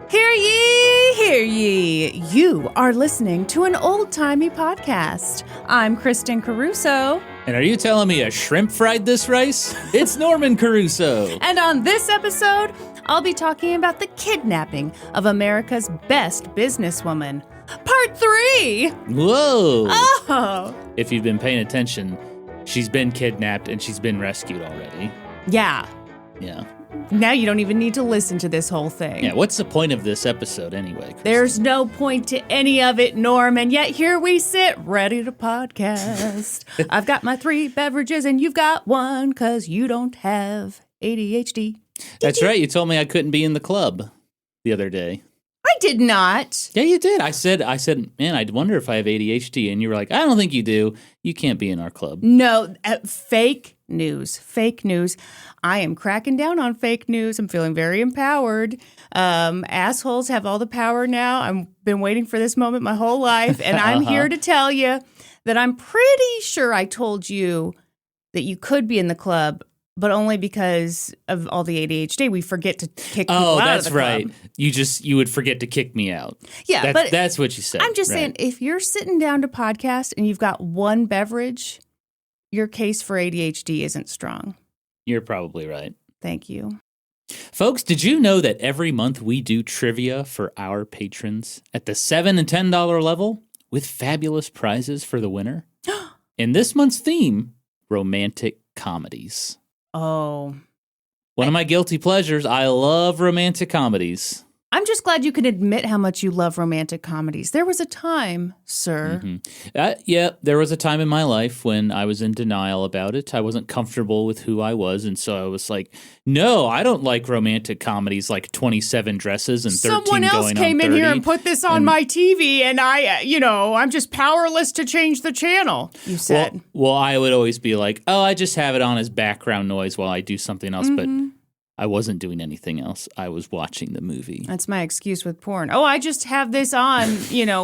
Hear ye, hear ye. You are listening to an old-timey podcast. I'm Kristin Caruso. And are you telling me a shrimp fried this rice? It's Norman Caruso. And on this episode, I'll be talking about the kidnapping of America's best businesswoman. Part 3! Whoa! Oh! If you've been paying attention, she's been kidnapped and she's been rescued already. Yeah. Yeah. Now you don't even need to listen to this whole thing. Yeah, what's the point of this episode anyway, Kristin? There's no point to any of it, Norm, and yet here we sit, ready to podcast. I've got my 3 beverages and you've got 1, because you don't have ADHD. That's right, you told me I couldn't be in the club the other day. I did not. Yeah, you did. I said, man, I wonder if I have ADHD. And you were like, I don't think you do. You can't be in our club. No, fake news. Fake news. I am cracking down on fake news. I'm feeling very empowered. Assholes have all the power now. I've been waiting for this moment my whole life. And I'm here to tell you that I'm pretty sure I told you that you could be in the club, but only because of all the ADHD, we forget to kick people out of the club. Oh, that's right. You would forget to kick me out. Yeah, but that's what you said. I'm just saying, if you're sitting down to podcast and you've got 1 beverage, your case for ADHD isn't strong. You're probably right. Thank you. Folks, did you know that every month we do trivia for our patrons at the $7 and $10 level with fabulous prizes for the winner? And this month's theme, romantic comedies. Oh. One of my guilty pleasures, I love romantic comedies. I'm just glad you can admit how much you love romantic comedies. There was a time, sir. Mm-hmm. Yeah, there was a time in my life when I was in denial about it. I wasn't comfortable with who I was, and so I was like, no, I don't like romantic comedies like 27 Dresses and 13 Someone else Going on 30. came in here and put this on my TV, and I'm just powerless to change the channel, you said. Well, I would always be like, oh, I just have it on as background noise while I do something else, but I wasn't doing anything else. I was watching the movie. That's my excuse with porn. Oh, I just have this on,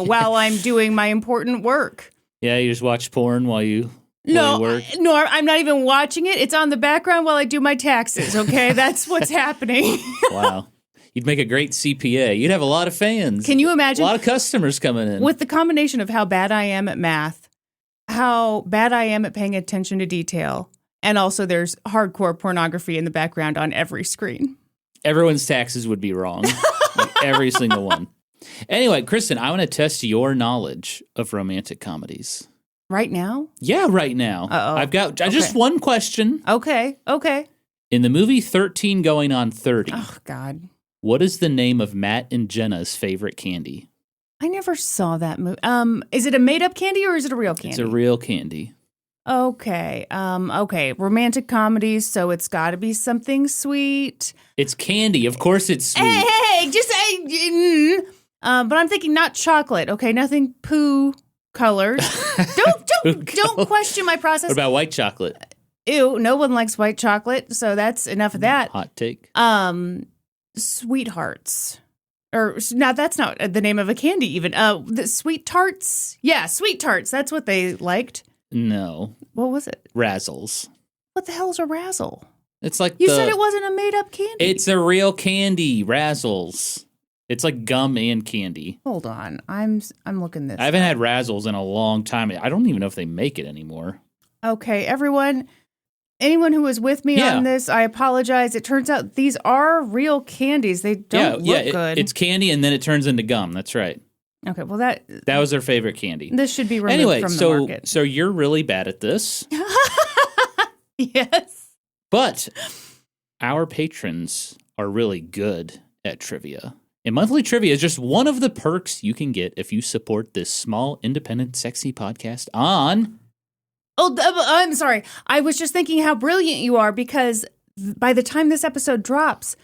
while I'm doing my important work. Yeah, you just watch porn while you work? No, I'm not even watching it. It's on the background while I do my taxes, okay? That's what's happening. Wow. You'd make a great CPA. You'd have a lot of fans. Can you imagine? A lot of customers coming in. With the combination of how bad I am at math, how bad I am at paying attention to detail, and also there's hardcore pornography in the background on every screen. Everyone's taxes would be wrong. Like every single one. Anyway, Kristin, I want to test your knowledge of romantic comedies. Right now? Yeah, right now. Uh-oh. I've got just one question. Okay. In the movie 13 Going on 30. Oh, God. What is the name of Matt and Jenna's favorite candy? I never saw that movie. Is it a made-up candy or is it a real candy? It's a real candy. Okay. Romantic comedies, so it's got to be something sweet. It's candy. Of course it's sweet. Hey, just say. But I'm thinking not chocolate. Okay, nothing poo colored. Don't question my process. What about white chocolate? Ew, no one likes white chocolate, so that's enough of that. Hot take. Sweethearts. Or now that's not the name of a candy even. The sweet tarts. Yeah, sweet tarts. That's what they liked. No. What was it? Razzles. What the hell's a razzle? It's like you said it wasn't a made-up candy. It's a real candy, Razzles. It's like gum and candy. Hold on, I'm looking this. I haven't had Razzles in a long time. I don't even know if they make it anymore. Okay, anyone who was with me on this, I apologize. It turns out these are real candies. They don't look good. It's candy and then it turns into gum. That's right. Okay, well that was their favorite candy. This should be removed from the market. So you're really bad at this. Yes. But our patrons are really good at trivia. And monthly trivia is just one of the perks you can get if you support this small, independent, sexy podcast on... Oh, I'm sorry. I was just thinking how brilliant you are, because by the time this episode drops,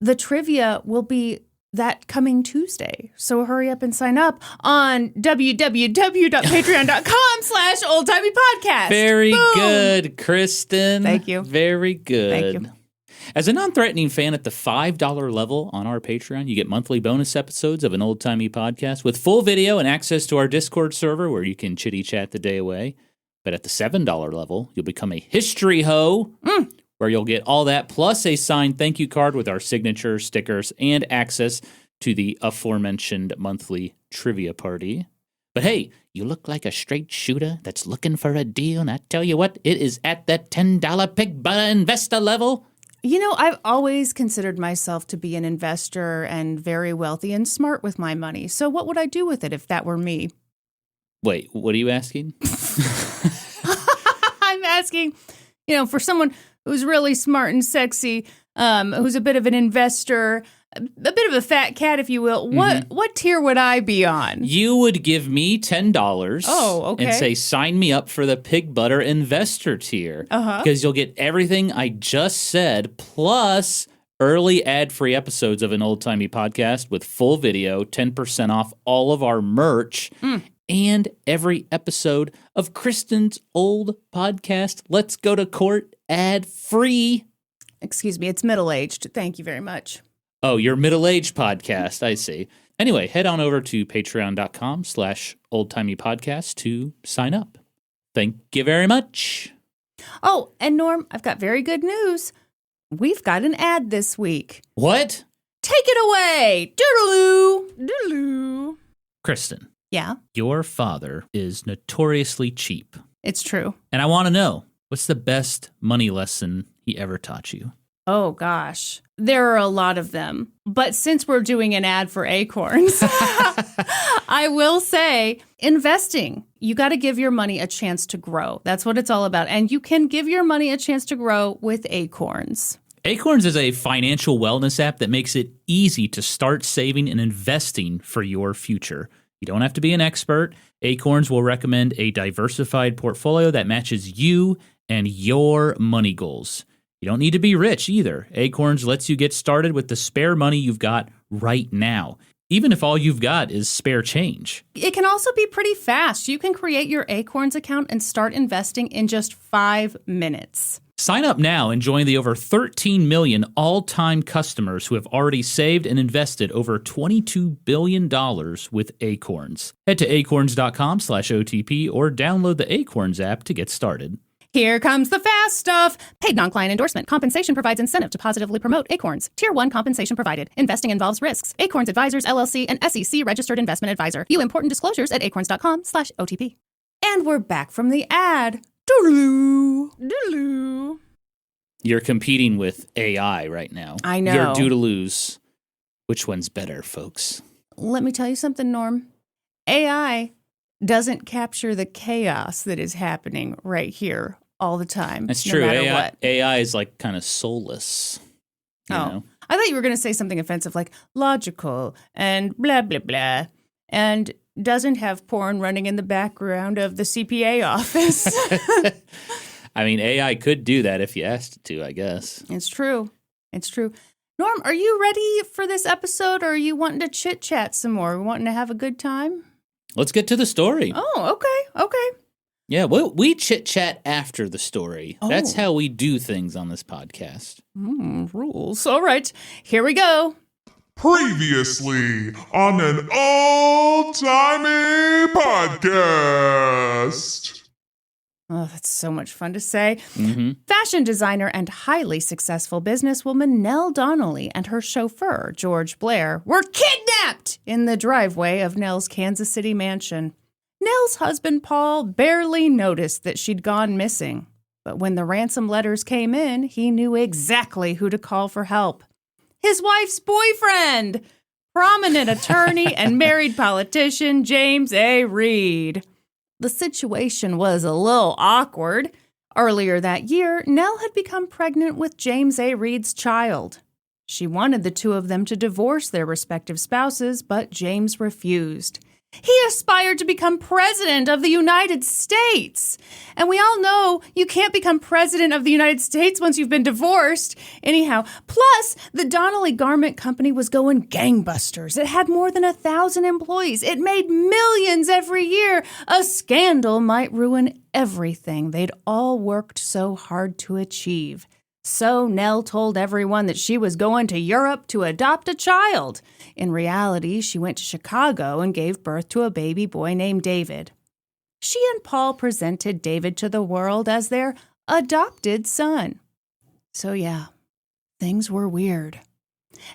the trivia will be that coming Tuesday. So hurry up and sign up on www.patreon.com/oldtimeypodcast. Very good, Kristin. Thank you. Very good. Thank you. As a non-threatening fan at the $5 level on our Patreon, you get monthly bonus episodes of an old-timey podcast with full video and access to our Discord server where you can chitty-chat the day away. But at the $7 level, you'll become a history hoe where you'll get all that plus a signed thank you card with our signature, stickers, and access to the aforementioned monthly trivia party. But hey, you look like a straight shooter that's looking for a deal, and I tell you what, it is at that $10 pig butter investor level. You know, I've always considered myself to be an investor and very wealthy and smart with my money. So what would I do with it if that were me? Wait, what are you asking? I'm asking, for someone who's really smart and sexy, who's a bit of an investor, a bit of a fat cat, if you will. What tier would I be on? You would give me $10 and say, sign me up for the pig butter investor tier. Because you'll get everything I just said, plus early ad-free episodes of an old-timey podcast with full video, 10% off all of our merch, and every episode of Kristin's old podcast, Let's Go to Court, ad-free. Excuse me, it's middle-aged. Thank you very much. Oh, your middle-aged podcast. I see. Anyway, head on over to patreon.com/oldtimeypodcast to sign up. Thank you very much. Oh, and Norm, I've got very good news. We've got an ad this week. What? Take it away. Doodaloo. Doodaloo. Kristin. Yeah? Your father is notoriously cheap. It's true. And I want to know, what's the best money lesson he ever taught you? Oh, gosh. There are a lot of them. But since we're doing an ad for Acorns, I will say investing. You got to give your money a chance to grow. That's what it's all about. And you can give your money a chance to grow with Acorns. Acorns is a financial wellness app that makes it easy to start saving and investing for your future. You don't have to be an expert. Acorns will recommend a diversified portfolio that matches you and your money goals. You don't need to be rich either. Acorns lets you get started with the spare money you've got right now, even if all you've got is spare change. It can also be pretty fast. You can create your Acorns account and start investing in just 5 minutes. Sign up now and join the over 13 million all-time customers who have already saved and invested over $22 billion with Acorns. Head to acorns.com/OTP or download the Acorns app to get started. Here comes the fast stuff. Paid non-client endorsement. Compensation provides incentive to positively promote Acorns. Tier 1 compensation provided. Investing involves risks. Acorns Advisors, LLC, an SEC registered investment advisor. View important disclosures at acorns.com/OTP. And we're back from the ad. Doodaloo. Doodaloo. You're competing with AI right now. I know. Your doodaloos. Which one's better, folks? Let me tell you something, Norm. AI doesn't capture the chaos that is happening right here all the time. That's no true. matter what. AI is like kind of soulless. You know? I thought you were going to say something offensive like logical and blah, blah, blah, and doesn't have porn running in the background of the CPA office. I mean, AI could do that if you asked it to, I guess. It's true. It's true. Norm, are you ready for this episode, or are you wanting to chit-chat some more? We wanting to have a good time? Let's get to the story. Oh, okay. Yeah, we chit-chat after the story. Oh. That's how we do things on this podcast. Rules. All right, here we go. Previously on an old-timey podcast. Oh, that's so much fun to say. Mm-hmm. Fashion designer and highly successful businesswoman Nell Donnelly and her chauffeur, George Blair, were kidnapped in the driveway of Nell's Kansas City mansion. Nell's husband, Paul, barely noticed that she'd gone missing. But when the ransom letters came in, he knew exactly who to call for help. His wife's boyfriend, prominent attorney and married politician James A. Reed. The situation was a little awkward. Earlier that year, Nell had become pregnant with James A. Reed's child. She wanted the two of them to divorce their respective spouses, but James refused. He aspired to become president of the United States. And we all know you can't become president of the United States once you've been divorced. Anyhow, plus, the Donnelly Garment Company was going gangbusters. It had more than 1,000 employees. It made millions every year. A scandal might ruin everything they'd all worked so hard to achieve. So Nell told everyone that she was going to Europe to adopt a child. In reality, she went to Chicago and gave birth to a baby boy named David. She and Paul presented David to the world as their adopted son. So yeah, things were weird.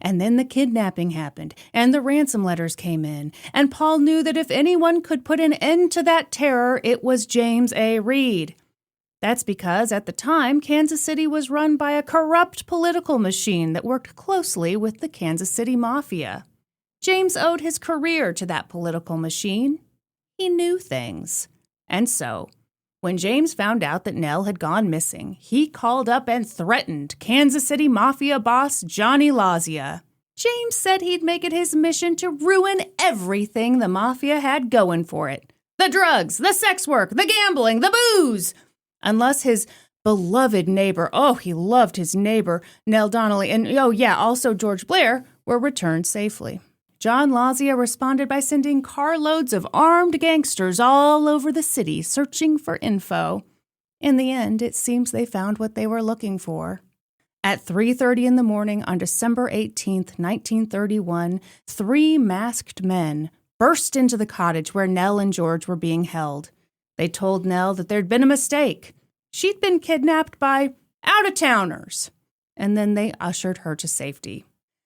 And then the kidnapping happened, and the ransom letters came in, and Paul knew that if anyone could put an end to that terror, it was James A. Reed. That's because at the time, Kansas City was run by a corrupt political machine that worked closely with the Kansas City Mafia. James owed his career to that political machine. He knew things. And so, when James found out that Nell had gone missing, he called up and threatened Kansas City Mafia boss Johnny Lazia. James said he'd make it his mission to ruin everything the Mafia had going for it. The drugs, the sex work, the gambling, the booze. Unless his beloved neighbor, he loved his neighbor, Nell Donnelly, and also George Blair, were returned safely. John Lazia responded by sending carloads of armed gangsters all over the city searching for info. In the end, it seems they found what they were looking for. At 3:30 in the morning on December 18th, 1931, 3 masked men burst into the cottage where Nell and George were being held. They told Nell that there'd been a mistake. She'd been kidnapped by out-of-towners. And then they ushered her to safety.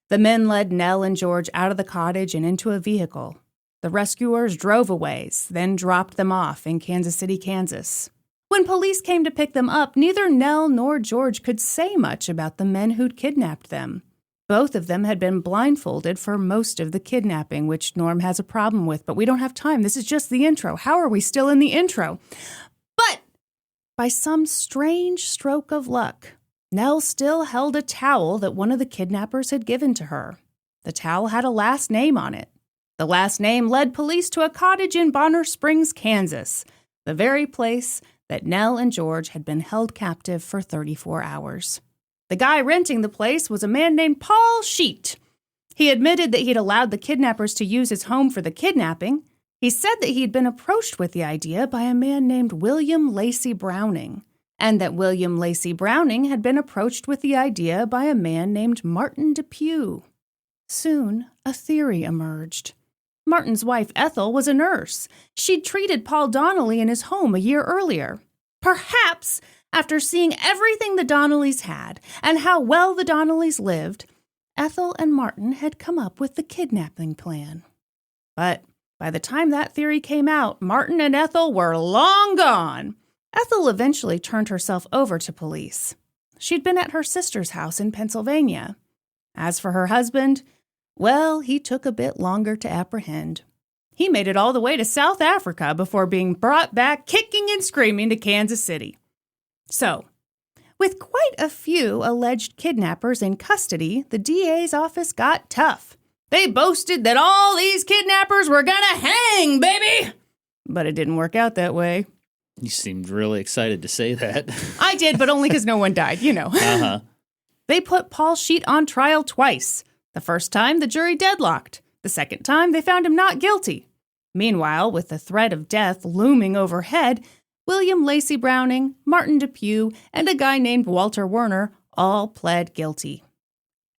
The men led Nell and George out of the cottage and into a vehicle. The rescuers drove a ways, then dropped them off in Kansas City, Kansas. When police came to pick them up, neither Nell nor George could say much about the men who'd kidnapped them. Both of them had been blindfolded for most of the kidnapping, which Norm has a problem with, but we don't have time. This is just the intro. How are we still in the intro? But by some strange stroke of luck, Nell still held a towel that one of the kidnappers had given to her. The towel had a last name on it. The last name led police to a cottage in Bonner Springs, Kansas, the very place that Nell and George had been held captive for 34 hours. The guy renting the place was a man named Paul Sheet. He admitted that he'd allowed the kidnappers to use his home for the kidnapping. He said that he'd been approached with the idea by a man named William Lacey Browning, and that William Lacey Browning had been approached with the idea by a man named Martin Depew. Soon, a theory emerged. Martin's wife, Ethel, was a nurse. She'd treated Paul Donnelly in his home a year earlier. Perhaps, after seeing everything the Donnellys had and how well the Donnellys lived, Ethel and Martin had come up with the kidnapping plan. But by the time that theory came out, Martin and Ethel were long gone. Ethel eventually turned herself over to police. She'd been at her sister's house in Pennsylvania. As for her husband, well, he took a bit longer to apprehend. He made it all the way to South Africa before being brought back kicking and screaming to Kansas City. So, with quite a few alleged kidnappers in custody, the DA's office got tough. They boasted that all these kidnappers were gonna hang, baby! But it didn't work out that way. You seemed really excited to say that. I did, but only because no one died, you know. Uh-huh. They put Paul Sheet on trial twice. The first time, the jury deadlocked. The second time, they found him not guilty. Meanwhile, with the threat of death looming overhead, William Lacey Browning, Martin Depew, and a guy named Walter Werner all pled guilty.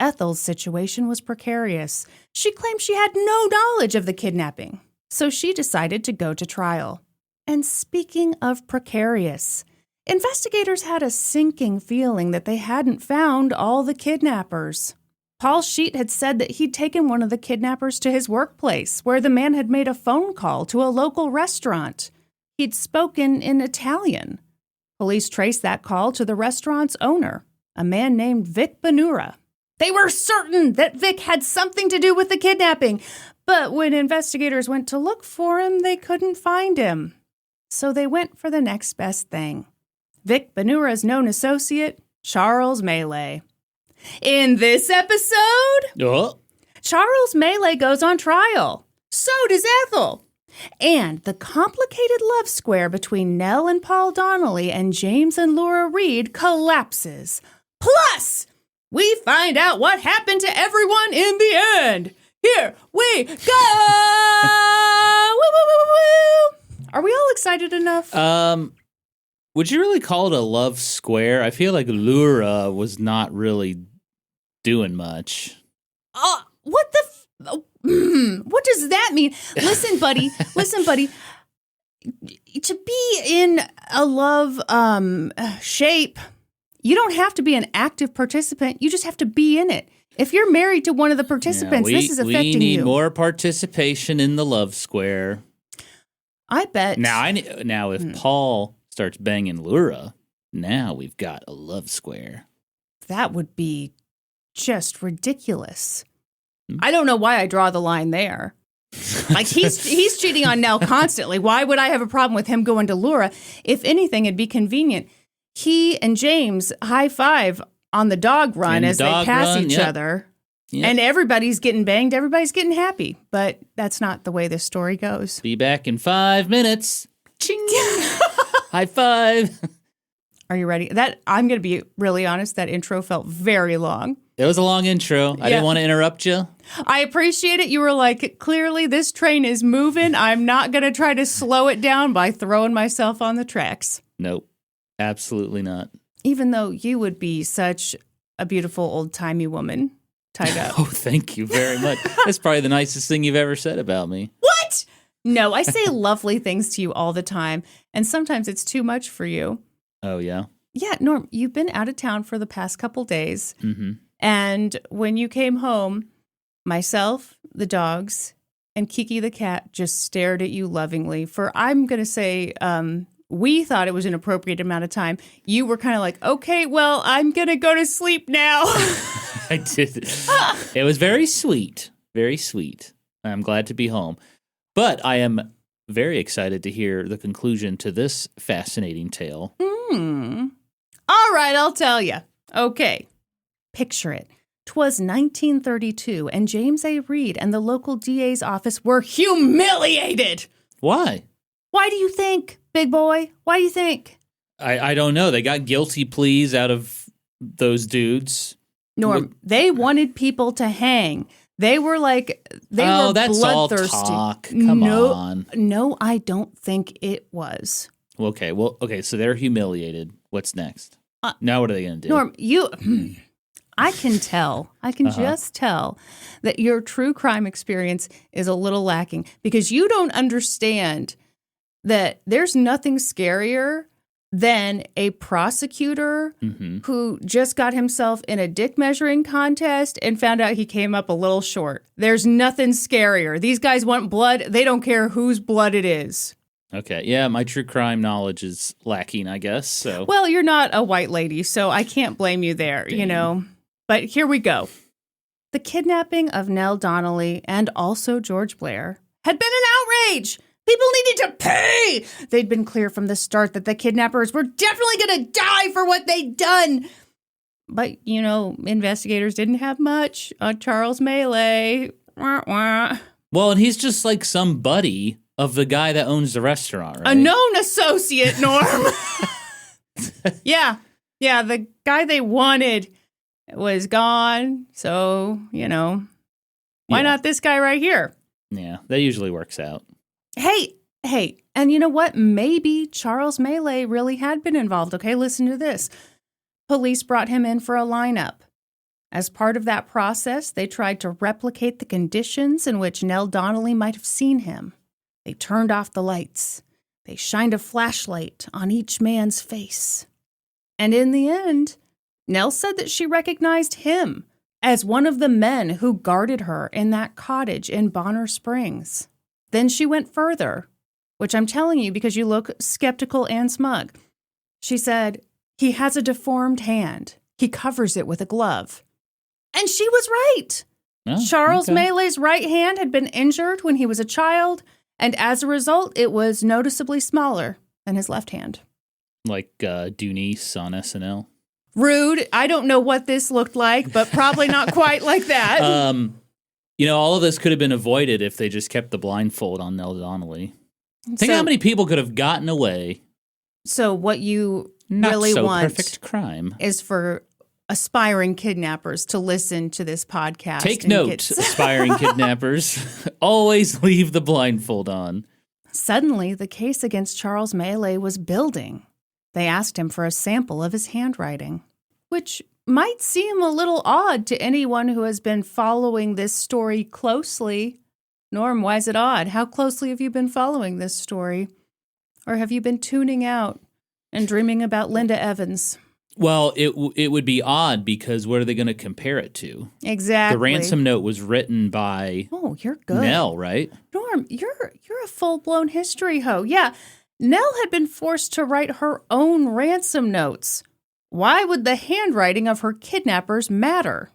Ethel's situation was precarious. She claimed she had no knowledge of the kidnapping, so she decided to go to trial. And speaking of precarious, investigators had a sinking feeling that they hadn't found all the kidnappers. Paul Sheet had said that he'd taken one of the kidnappers to his workplace, where the man had made a phone call to a local restaurant. He'd spoken in Italian. Police traced that call to the restaurant's owner, a man named Vic Benura. They were certain that Vic had something to do with the kidnapping, but when investigators went to look for him, they couldn't find him. So they went for the next best thing. Vic Benura's known associate, Charles Melee. In this episode, Charles Melee goes on trial. So does Ethel. And the complicated love square between Nell and Paul Donnelly and James and Laura Reed collapses. Plus, we find out what happened to everyone in the end. Here we go! Woo, woo, woo, woo. Are we all excited enough? Would you really call it a love square? I feel like Laura was not really doing much. What what does that mean? Listen, buddy. To be in a love shape, You don't have to be an active participant. You just have to be in it. If you're married to one of the participants, this is affecting you. We need more participation in the love square. I bet. Now, if Paul starts banging Laura, now we've got a love square. That would be just ridiculous. I don't know why I draw the line there. Like, he's cheating on Nell constantly. Why would I have a problem with him going to Laura? If anything, it'd be convenient. He and James high five on the dog run as they pass each other. Yep. And everybody's getting banged. Everybody's getting happy. But that's not the way this story goes. Be back in 5 minutes. Ching! High five. Are you ready? I'm going to be really honest. That intro felt very long. It was a long intro. I didn't want to interrupt you. I appreciate it. You were like, clearly this train is moving. I'm not going to try to slow it down by throwing myself on the tracks. Nope. Absolutely not. Even though you would be such a beautiful old-timey woman tied up. Oh, thank you very much. That's probably the nicest thing you've ever said about me. What? No, I say lovely things to you all the time, and sometimes it's too much for you. Oh, yeah? Yeah, Norm, you've been out of town for the past couple days, and when you came home, myself, the dogs, and Kiki the cat just stared at you lovingly for, I'm going to say, we thought it was an appropriate amount of time. You were kind of like, okay, well, I'm going to go to sleep now. I did. It was very sweet. Very sweet. I'm glad to be home. But I am very excited to hear the conclusion to this fascinating tale. All right, I'll tell you. Okay. Picture it. 'Twas 1932, and James A. Reed and the local DA's office were humiliated. Why? Why do you think, big boy? Why do you think? I don't know. They got guilty pleas out of those dudes. Norm, they wanted people to hang. They were like, were that's bloodthirsty. All talk. Come on. No, I don't think it was. Okay, so they're humiliated. What's next? Now what are they going to do? Norm, I can tell. I can just tell that your true crime experience is a little lacking because you don't understand that there's nothing scarier than a prosecutor who just got himself in a dick measuring contest and found out he came up a little short. There's nothing scarier. These guys want blood. They don't care whose blood it is. Okay. Yeah, my true crime knowledge is lacking, I guess. So. Well, you're not a white lady, so I can't blame you there, you know. But here we go. The kidnapping of Nell Donnelly and also George Blair had been an outrage. People needed to pay. They'd been clear from the start that the kidnappers were definitely going to die for what they'd done. But, you know, investigators didn't have much on Charles Melee. Wah, wah. Well, and he's just like some buddy of the guy that owns the restaurant, right? A known associate, Norm. Yeah, the guy they wanted was gone. So, you know, why not this guy right here? Yeah, that usually works out. Hey, and you know what? Maybe Charles Melee really had been involved. Okay, listen to this. Police brought him in for a lineup. As part of that process, they tried to replicate the conditions in which Nell Donnelly might have seen him. They turned off the lights. They shined a flashlight on each man's face. And in the end, Nell said that she recognized him as one of the men who guarded her in that cottage in Bonner Springs. Then she went further, which I'm telling you because you look skeptical and smug. She said, he has a deformed hand. He covers it with a glove. And she was right. Oh, Charles Melee's right hand had been injured when he was a child, and as a result, it was noticeably smaller than his left hand. Like Dunice on SNL? Rude. I don't know what this looked like, but probably not quite like that. You know, all of this could have been avoided if they just kept the blindfold on Nell Donnelly. Think how many people could have gotten away. So what you really want perfect crime is for aspiring kidnappers to listen to this podcast. Take note, aspiring kidnappers. Always leave the blindfold on. Suddenly, the case against Charles Melee was building. They asked him for a sample of his handwriting, which might seem a little odd to anyone who has been following this story closely. Norm, why is it odd? How closely have you been following this story? Or have you been tuning out and dreaming about Linda Evans? Well, it would be odd because what are they going to compare it to? Exactly. The ransom note was written by you're good. Nell, right? Norm, you're a full-blown history hoe. Yeah, Nell had been forced to write her own ransom notes. Why would the handwriting of her kidnappers matter?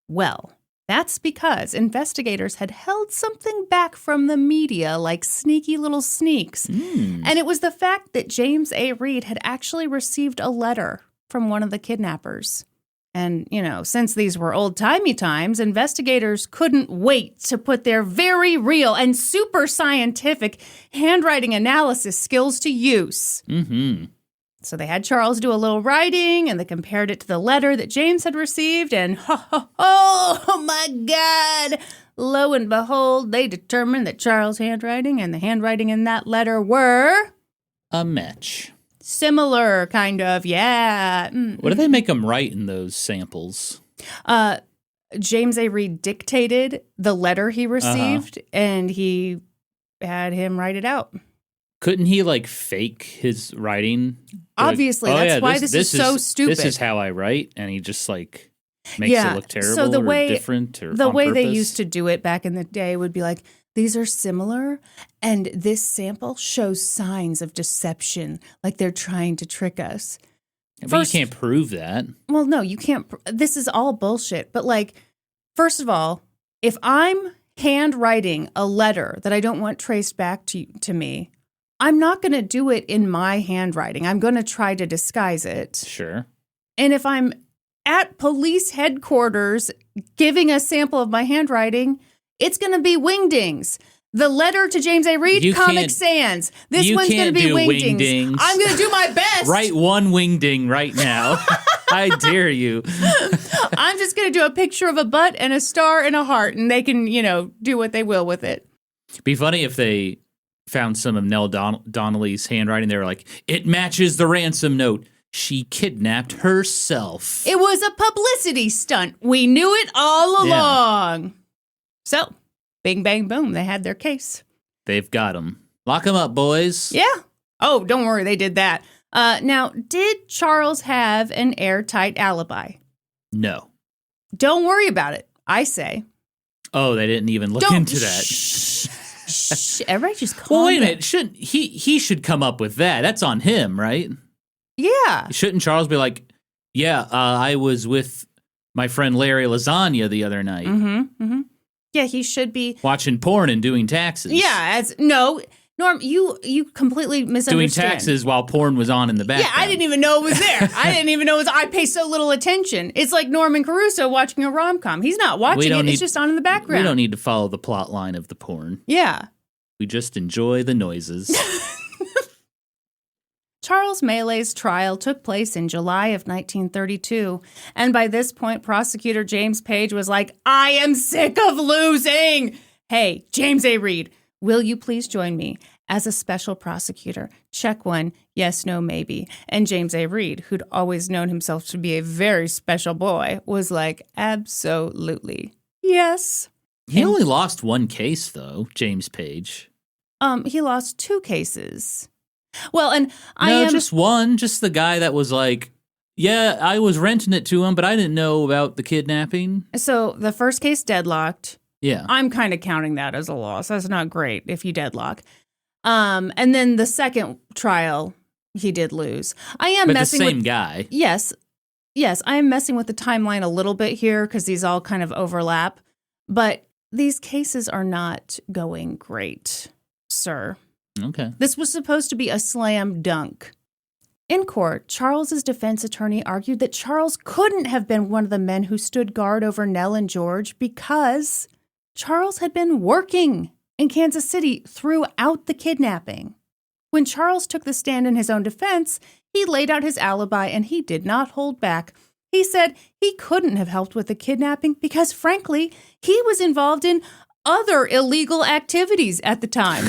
Well, that's because investigators had held something back from the media like sneaky little sneaks. And it was the fact that James A. Reed had actually received a letter from one of the kidnappers. And, since these were old-timey times, investigators couldn't wait to put their very real and super scientific handwriting analysis skills to use. Mm-hmm. So they had Charles do a little writing, and they compared it to the letter that James had received, and oh my God! Lo and behold, they determined that Charles' handwriting and the handwriting in that letter were... a match. Similar, kind of, yeah. What do they make them write in those samples? James A. Reed dictated the letter he received, and he had him write it out. Couldn't he, fake his writing? Obviously, that's why this is so stupid. This is how I write, and he just, makes it look terrible so the way, different or the on way purpose? They used to do it back in the day would be like, these are similar, and this sample shows signs of deception, like they're trying to trick us. But you can't prove that. Well, no, you can't. This is all bullshit. But, first of all, if I'm handwriting a letter that I don't want traced back to me, I'm not going to do it in my handwriting. I'm going to try to disguise it. Sure. And if I'm at police headquarters giving a sample of my handwriting, it's going to be wingdings. The letter to James A. Reed, Comic Sans. This one's going to be wingdings. I'm going to do my best. Write one wingding right now. I dare you. I'm just going to do a picture of a butt and a star and a heart, and they can, do what they will with it. It'd be funny if they found some of Nell Donnelly's handwriting. They were like, it matches the ransom note. She kidnapped herself. It was a publicity stunt. We knew it all along. Yeah. So, bing, bang, boom. They had their case. They've got them. Lock them up, boys. Yeah. Oh, don't worry. They did that. Now, did Charles have an airtight alibi? No. Don't worry about it, I say. Oh, they didn't even look into that. Shh. Everybody just calm Well, wait a down. minute. Shouldn't he should come up with that. That's on him, right? Yeah. Shouldn't Charles be like, yeah, I was with my friend Larry Lasagna the other night. Mm-hmm. Yeah, he should be watching porn and doing taxes. Yeah, Norm, you completely misunderstand. Doing taxes while porn was on in the background. Yeah, I didn't even know it was there. I didn't even know I pay so little attention. It's like Norman Caruso watching a rom-com. He's not watching it. It's just on in the background. We don't need to follow the plot line of the porn. Yeah. We just enjoy the noises. Charles Melee's trial took place in July of 1932, and by this point, prosecutor James Page was like, I am sick of losing! Hey, James A. Reed, will you please join me as a special prosecutor? Check one, yes, no, maybe. And James A. Reed, who'd always known himself to be a very special boy, was like, absolutely, yes. He only lost one case, though, James Page. He lost two cases. Well, and just one. Just the guy that was like, yeah, I was renting it to him, but I didn't know about the kidnapping. So the first case deadlocked. Yeah. I'm kind of counting that as a loss. That's not great if you deadlock. And then the second trial, he did lose. But the same guy. Yes. I am messing with the timeline a little bit here because these all kind of overlap. But these cases are not going great, sir. Okay. This was supposed to be a slam dunk. In court, Charles's defense attorney argued that Charles couldn't have been one of the men who stood guard over Nell and George because Charles had been working in Kansas City throughout the kidnapping. When Charles took the stand in his own defense, he laid out his alibi and he did not hold back. He said he couldn't have helped with the kidnapping because, frankly, he was involved in other illegal activities at the time.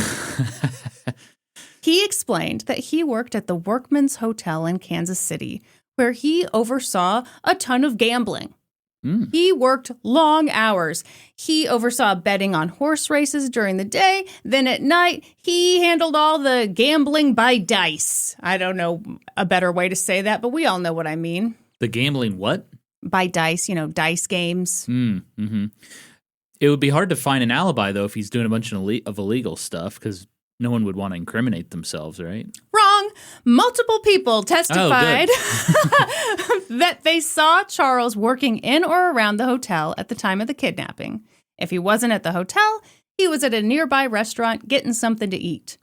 He explained that he worked at the Workman's Hotel in Kansas City, where he oversaw a ton of gambling. He worked long hours. He oversaw betting on horse races during the day. Then at night, he handled all the gambling by dice. I don't know a better way to say that, but we all know what I mean. The gambling what? By dice, dice games. Mm-hmm. It would be hard to find an alibi, though, if he's doing a bunch of illegal stuff, because no one would want to incriminate themselves, right? Wrong. Multiple people testified that they saw Charles working in or around the hotel at the time of the kidnapping. If he wasn't at the hotel, he was at a nearby restaurant getting something to eat.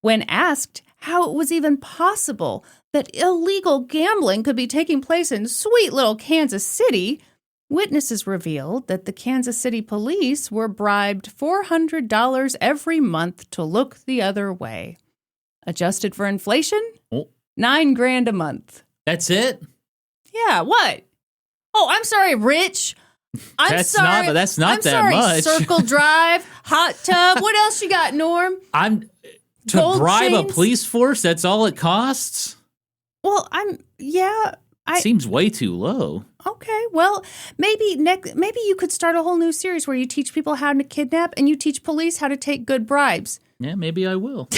When asked how it was even possible that illegal gambling could be taking place in sweet little Kansas City, witnesses revealed that the Kansas City police were bribed $400 every month to look the other way. Adjusted for inflation, $9,000 a month. That's it? Yeah, what? Oh, I'm sorry, Rich. That's not that much. Circle Drive, hot tub. What else you got, Norm? To bribe chains? a police force, that's all it costs? Well, Seems way too low. Okay, well, maybe you could start a whole new series where you teach people how to kidnap and you teach police how to take good bribes. Yeah, maybe I will.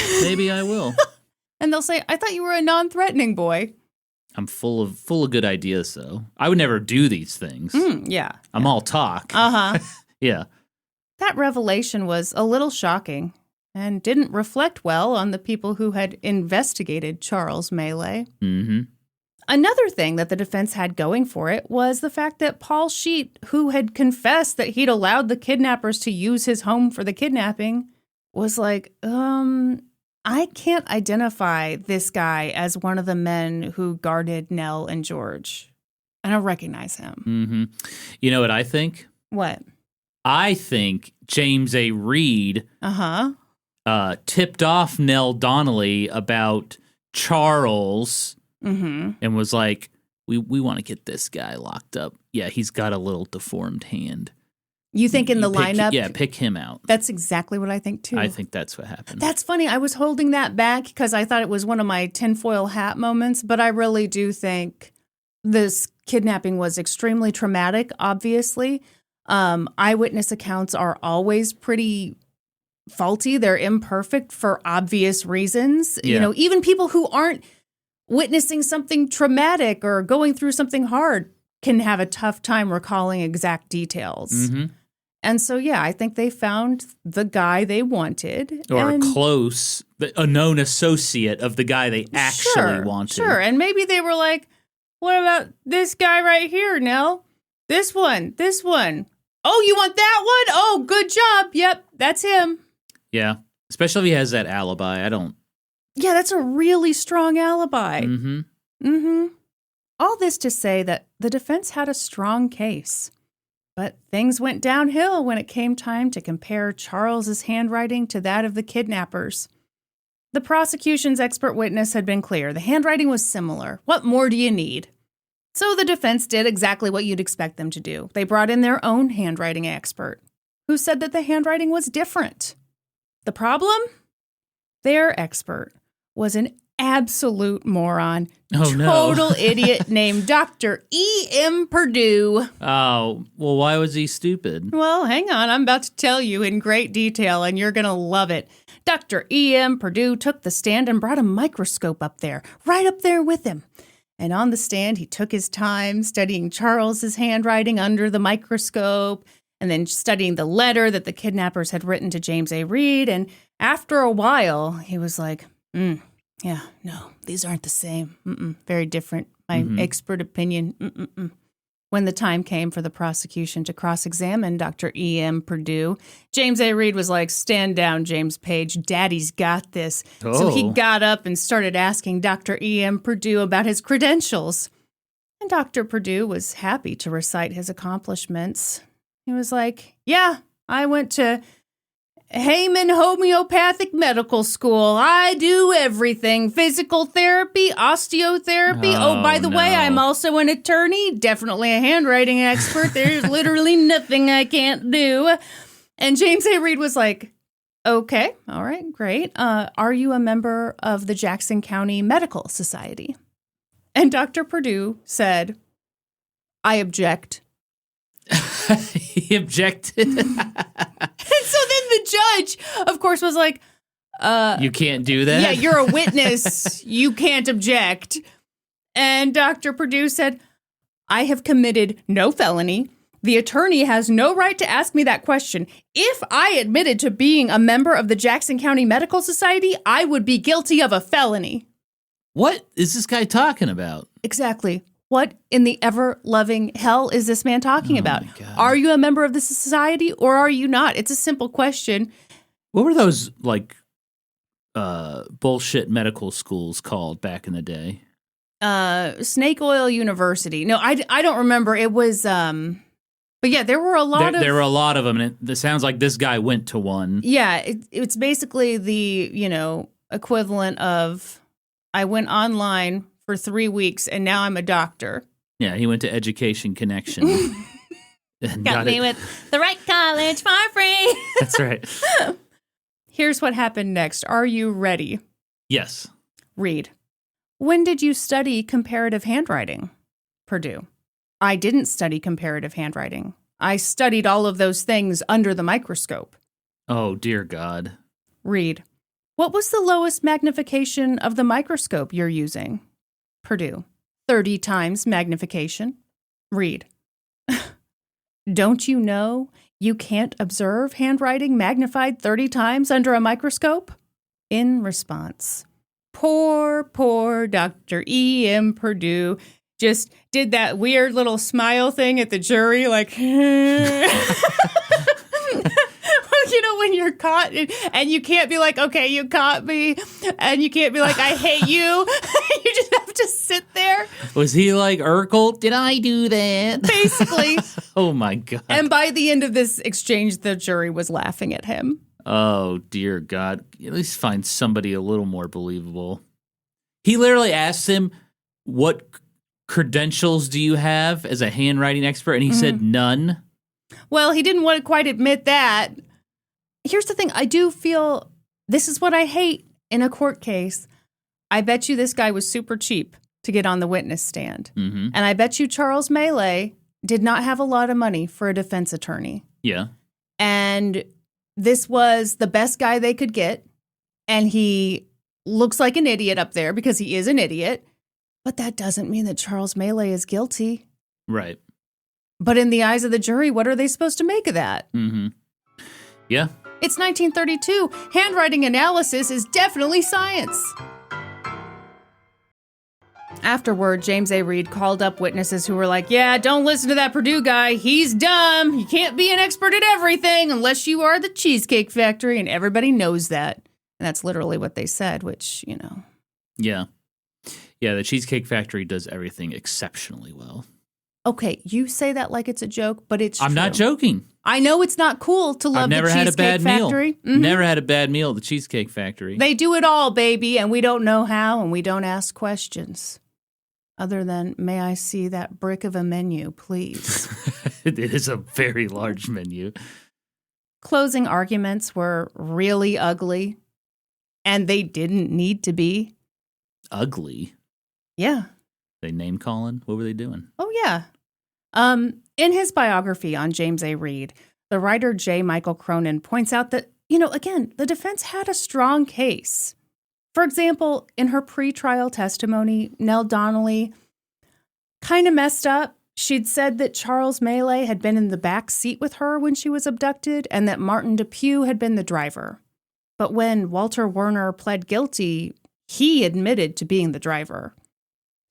And they'll say, I thought you were a non-threatening boy. I'm full of good ideas, though. I would never do these things. Yeah. I'm all talk. Uh-huh. Yeah. That revelation was a little shocking and didn't reflect well on the people who had investigated Charles Melee. Mm-hmm. Another thing that the defense had going for it was the fact that Paul Sheet, who had confessed that he'd allowed the kidnappers to use his home for the kidnapping, was like, I can't identify this guy as one of the men who guarded Nell and George. I don't recognize him. Mm-hmm. You know what I think? What? I think James A. Reed tipped off Nell Donnelly about Charles and was like, we want to get this guy locked up. Yeah, he's got a little deformed hand. You think in the lineup? Yeah, pick him out. That's exactly what I think, too. I think that's what happened. That's funny. I was holding that back because I thought it was one of my tinfoil hat moments, but I really do think this kidnapping was extremely traumatic, obviously. Eyewitness accounts are always pretty faulty. They're imperfect for obvious reasons. Yeah. Even people who aren't witnessing something traumatic or going through something hard can have a tough time recalling exact details. Mm-hmm. And so, yeah, I think they found the guy they wanted. Or a known associate of the guy they actually wanted. Sure, and maybe they were like, what about this guy right here, Nell? This one. Oh, you want that one? Oh, good job. Yep, that's him. Yeah, especially if he has that alibi. Yeah, that's a really strong alibi. Mm-hmm. All this to say that the defense had a strong case. But things went downhill when it came time to compare Charles's handwriting to that of the kidnappers. The prosecution's expert witness had been clear. The handwriting was similar. What more do you need? So the defense did exactly what you'd expect them to do. They brought in their own handwriting expert, who said that the handwriting was different. The problem? Their expert was an absolute moron, total idiot named Dr. E.M. Perdue. Oh, well, why was he stupid? Well, hang on. I'm about to tell you in great detail, and you're going to love it. Dr. E.M. Perdue took the stand and brought a microscope up there, right up there with him. And on the stand, he took his time studying Charles's handwriting under the microscope, and then studying the letter that the kidnappers had written to James A. Reed. And after a while, he was like, yeah, no, these aren't the same. Very different. My expert opinion. When the time came for the prosecution to cross-examine Dr. E.M. Perdue, James A. Reed was like, stand down, James Page. Daddy's got this. So he got up and started asking Dr. E.M. Perdue about his credentials. And Dr. Perdue was happy to recite his accomplishments. He was like, yeah, I went to Heyman Homeopathic Medical School. I do everything. Physical therapy, osteotherapy. Oh, by the way, I'm also an attorney. Definitely a handwriting expert. There's literally nothing I can't do. And James A. Reed was like, okay, all right, great. Are you a member of the Jackson County Medical Society? And Dr. Perdue said, I object. He objected. And so then the judge, of course, was like, you can't do that? yeah, you're a witness. You can't object. And Dr. Perdue said, I have committed no felony. The attorney has no right to ask me that question. If I admitted to being a member of the Jackson County Medical Society, I would be guilty of a felony. What is this guy talking about? Exactly. What in the ever-loving hell is this man talking about? My God. Are you a member of the society or are you not? It's a simple question. What were those, like, bullshit medical schools called back in the day? Snake Oil University. No, I don't remember. It was, but yeah, there were a lot of... There were a lot of them, and it sounds like this guy went to one. Yeah, it's basically the, equivalent of, I went online for 3 weeks and now I'm a doctor. Yeah, he went to Education Connection. Got me with the right college for free. That's right. Here's what happened next. Are you ready? Yes. Reed. When did you study comparative handwriting? Perdue. I didn't study comparative handwriting. I studied all of those things under the microscope. Oh, dear God. Reed. What was the lowest magnification of the microscope you're using? Perdue. 30 times magnification. Reed. Don't you know you can't observe handwriting magnified 30 times under a microscope? In response, poor Dr. E.M. Perdue just did that weird little smile thing at the jury, like, when you're caught and you can't be like, okay, you caught me, and you can't be like, I hate you. You just have to sit there. Was he like Urkel? Did I do that? Basically. Oh, my God. And by the end of this exchange, the jury was laughing at him. Oh, dear God. At least find somebody a little more believable. He literally asked him, what credentials do you have as a handwriting expert? And he said none. Well, he didn't want to quite admit that. Here's the thing. I do feel this is what I hate in a court case. I bet you this guy was super cheap to get on the witness stand. Mm-hmm. And I bet you Charles Maylay did not have a lot of money for a defense attorney. Yeah. And this was the best guy they could get. And he looks like an idiot up there because he is an idiot. But that doesn't mean that Charles Maylay is guilty. Right. But in the eyes of the jury, what are they supposed to make of that? Mm-hmm. Yeah. It's 1932. Handwriting analysis is definitely science. Afterward, James A. Reed called up witnesses who were like, yeah, don't listen to that Perdue guy. He's dumb. You can't be an expert at everything unless you are the Cheesecake Factory, and everybody knows that. And that's literally what they said, which, Yeah. Yeah, the Cheesecake Factory does everything exceptionally well. Okay, you say that like it's a joke, but it's true. I'm not joking. I know it's not cool to love I've never the had a Cheesecake bad Factory. meal. Mhm. Never had a bad meal at the Cheesecake Factory. They do it all, baby, and we don't know how, and we don't ask questions. Other than, may I see that brick of a menu, please? It is a very large menu. Closing arguments were really ugly, and they didn't need to be. Ugly? Yeah. They name calling? What were they doing? Oh, yeah. In his biography on James A. Reed, the writer J. Michael Cronan points out that, again, the defense had a strong case. For example, in her pretrial testimony, Nell Donnelly kind of messed up. She'd said that Charles Maylay had been in the back seat with her when she was abducted and that Martin Depew had been the driver. But when Walter Werner pled guilty, he admitted to being the driver.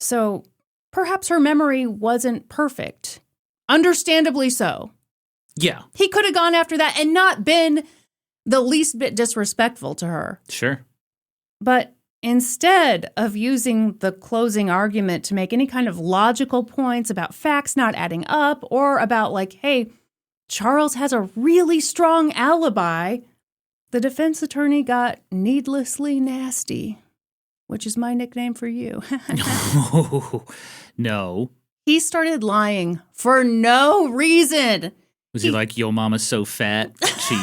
So perhaps her memory wasn't perfect. Understandably so. Yeah. He could have gone after that and not been the least bit disrespectful to her. Sure. But instead of using the closing argument to make any kind of logical points about facts not adding up or about like, hey, Charles has a really strong alibi, the defense attorney got needlessly nasty, which is my nickname for you. No. He started lying for no reason. Was he like, yo, mama's so fat, she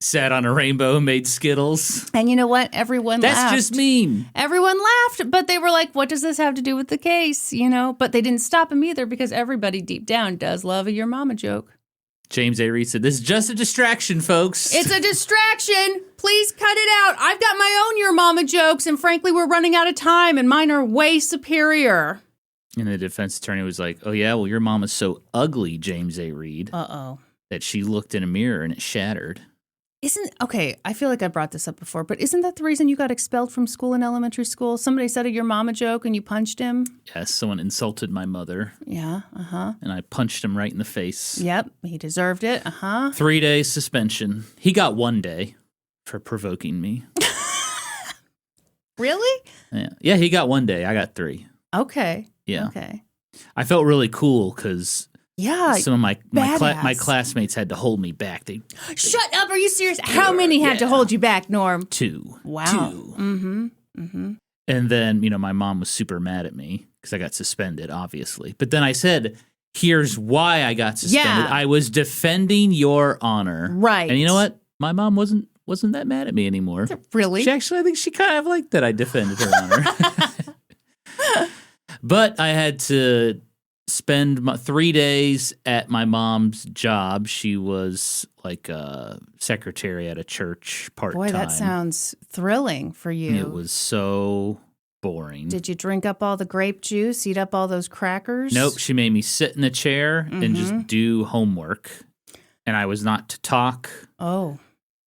Sat on a rainbow and made Skittles. And you know what? Everyone laughed. That's just mean. Everyone laughed, but they were like, what does this have to do with the case? But they didn't stop him either because everybody deep down does love a your mama joke. James A. Reed said, this is just a distraction, folks. It's a distraction. Please cut it out. I've got my own your mama jokes, and frankly, we're running out of time, and mine are way superior. And the defense attorney was like, oh, yeah, well, your mom is so ugly, James A. Reed, that she looked in a mirror and it shattered. I feel like I brought this up before, but isn't that the reason you got expelled from school in elementary school? Somebody said a your mama joke and you punched him? Yes, someone insulted my mother. Yeah, And I punched him right in the face. Yep, he deserved it, 3 days suspension. He got 1 day for provoking me. Really? Yeah, he got 1 day. I got 3. Okay. Yeah. Okay. I felt really cool because some of my classmates had to hold me back. Shut up! Are you serious? How many had to hold you back, Norm? 2. Wow. 2. Mm-hmm. And then, my mom was super mad at me because I got suspended, obviously. But then I said, here's why I got suspended. Yeah. I was defending your honor. Right. And you know what? My mom wasn't that mad at me anymore. Really? I think she kind of liked that I defended her honor. But I had to spend 3 days at my mom's job. She was like a secretary at a church part-time. Boy, that sounds thrilling for you. It was so boring. Did you drink up all the grape juice, eat up all those crackers? Nope. She made me sit in a chair and just do homework. And I was not to talk. Oh.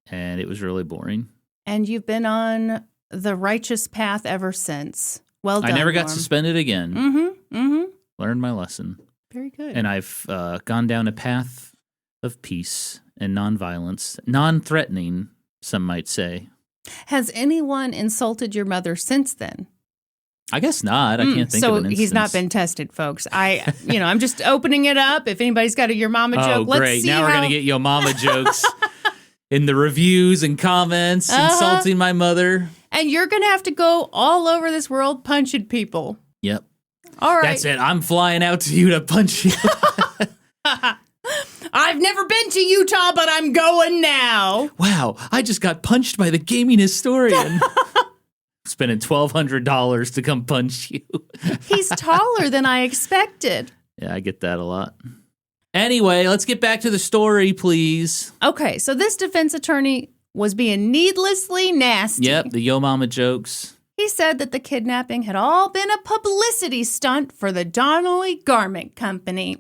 And it was really boring. And you've been on the righteous path ever since. Well done, I never got Norm. suspended again. Learned my lesson. Very good. And I've gone down a path of peace and nonviolence, non-threatening, some might say. Has anyone insulted your mother since then? I guess not. I can't think of an instance. So he's not been tested, folks. I'm just opening it up. If anybody's got a your mama joke, let's great. see Now we're going to get your mama jokes in the reviews and comments, insulting my mother. And you're going to have to go all over this world punching people. Yep. All right. That's it. I'm flying out to you to punch you. I've never been to Utah, but I'm going now. Wow. I just got punched by the gaming historian. Spending $1,200 to come punch you. He's taller than I expected. Yeah, I get that a lot. Anyway, let's get back to the story, please. Okay, so this defense attorney was being needlessly nasty. Yep, the yo mama jokes. He said that the kidnapping had all been a publicity stunt for the Donnelly Garment Company.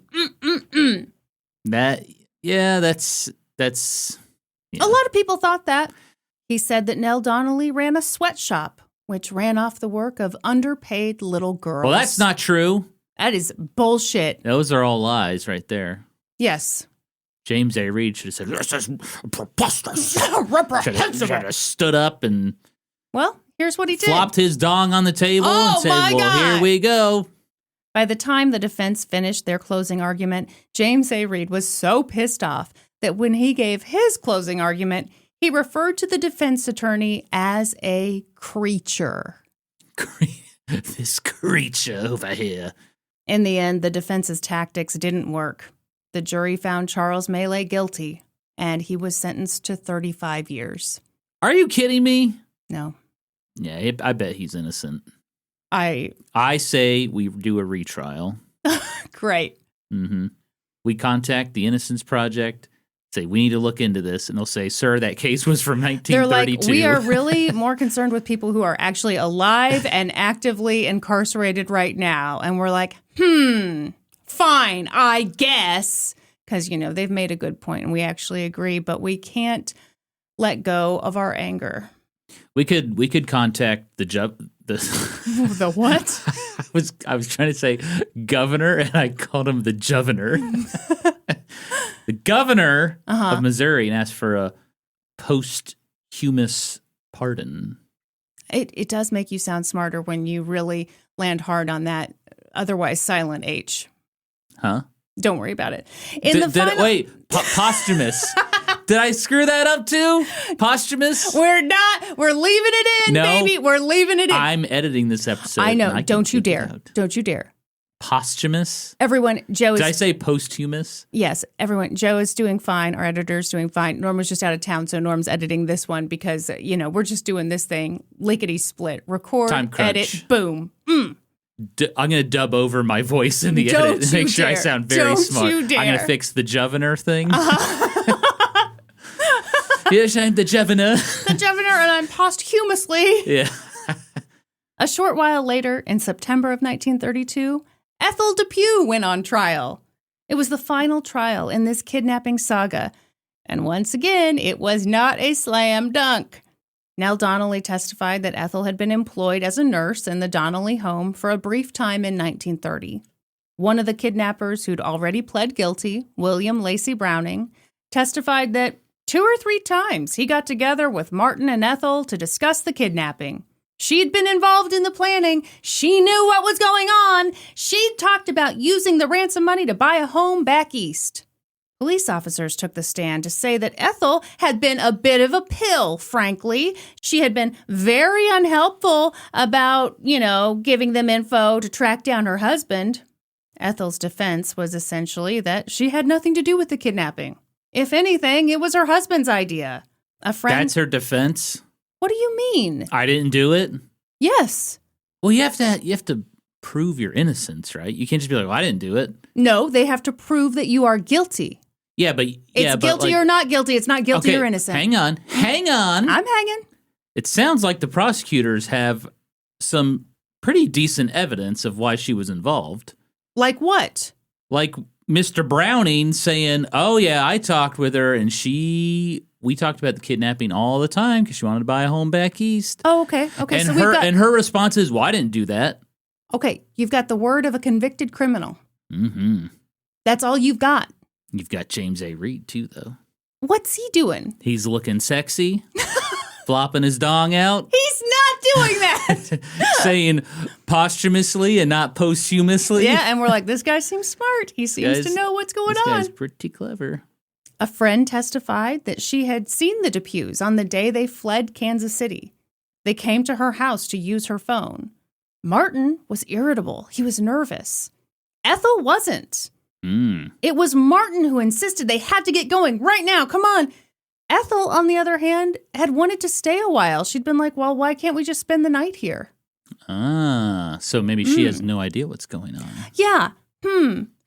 That's A lot of people thought that. He said that Nell Donnelly ran a sweatshop, which ran off the work of underpaid little girls. Well, that's not true. That is bullshit. Those are all lies right there. Yes. James A. Reed should have said, this is preposterous. Reprehensible. Should have stood up and Well, here's what he did. flopped his dong on the table and said, well, God. here we go. By the time the defense finished their closing argument, James A. Reed was so pissed off that when he gave his closing argument, he referred to the defense attorney as a creature. This creature over here. In the end, the defense's tactics didn't work. The jury found Charles Melee guilty, and he was sentenced to 35 years. Are you kidding me? No. Yeah, I bet he's innocent. I say we do a retrial. Great. Mm-hmm. We contact the Innocence Project, say, we need to look into this. And they'll say, sir, that case was from 1932. They're like, we are really more concerned with people who are actually alive and actively incarcerated right now. And we're like, fine, I guess. Because, they've made a good point and we actually agree, but we can't let go of our anger. We could contact the The what? I was trying to say governor, and I called him the Jovernor. The governor of Missouri, and asked for a posthumous pardon. It does make you sound smarter when you really land hard on that otherwise silent H. Huh? Don't worry about it. Posthumous. Did I screw that up too? Posthumous? We're not. We're leaving it in, baby. We're leaving it in. I'm editing this episode. I know. Don't you dare. Don't you dare. posthumous? Everyone, Joe is... Did I say posthumous? Yes, everyone. Joe is doing fine. Our editor's doing fine. Norm was just out of town, so Norm's editing this one because, we're just doing this thing lickety-split. Record, Time crunch. edit, boom. I'm going to dub over my voice in the edit to make sure I sound very smart. I'm going to fix the Jovener thing. Yes, I'm the Jovener. The Jovener, and I'm posthumously. Yeah. A short while later, in September of 1932, Ethel Depew went on trial. It was the final trial in this kidnapping saga. And once again, it was not a slam dunk. Nell Donnelly testified that Ethel had been employed as a nurse in the Donnelly home for a brief time in 1930. One of the kidnappers who'd already pled guilty, William Lacey Browning, testified that 2 or 3 times he got together with Martin and Ethel to discuss the kidnapping. She'd been involved in the planning. She knew what was going on. She'd talked about using the ransom money to buy a home back east. Police officers took the stand to say that Ethel had been a bit of a pill, frankly. She had been very unhelpful about, giving them info to track down her husband. Ethel's defense was essentially that she had nothing to do with the kidnapping. If anything, it was her husband's idea. A friend... That's her defense? What do you mean? I didn't do it? Yes. Well, you have to prove your innocence, right? You can't just be like, well, I didn't do it. No, they have to prove that you are guilty. Yeah, but... It's guilty or not guilty. It's not guilty or innocent. Hang on. I'm hanging. It sounds like the prosecutors have some pretty decent evidence of why she was involved. Like what? Like Mr. Browning saying, oh, yeah, I talked with her and we talked about the kidnapping all the time because she wanted to buy a home back east. Oh, okay. Okay. And her response is, well, I didn't do that. Okay. You've got the word of a convicted criminal. Mm-hmm. That's all you've got. You've got James A. Reed, too, though. What's he doing? He's looking sexy, flopping his dong out. He's not doing that. Saying posthumously and not posthumously. Yeah, and we're like, this guy seems smart. He seems to know what's going on. This guy's pretty clever. A friend testified that she had seen the Depews on the day they fled Kansas City. They came to her house to use her phone. Martin was irritable. He was nervous. Ethel wasn't. It was Martin who insisted they had to get going right now. Come on. Ethel, on the other hand, had wanted to stay a while. She'd been like, well, why can't we just spend the night here? So maybe she has no idea what's going on. Yeah.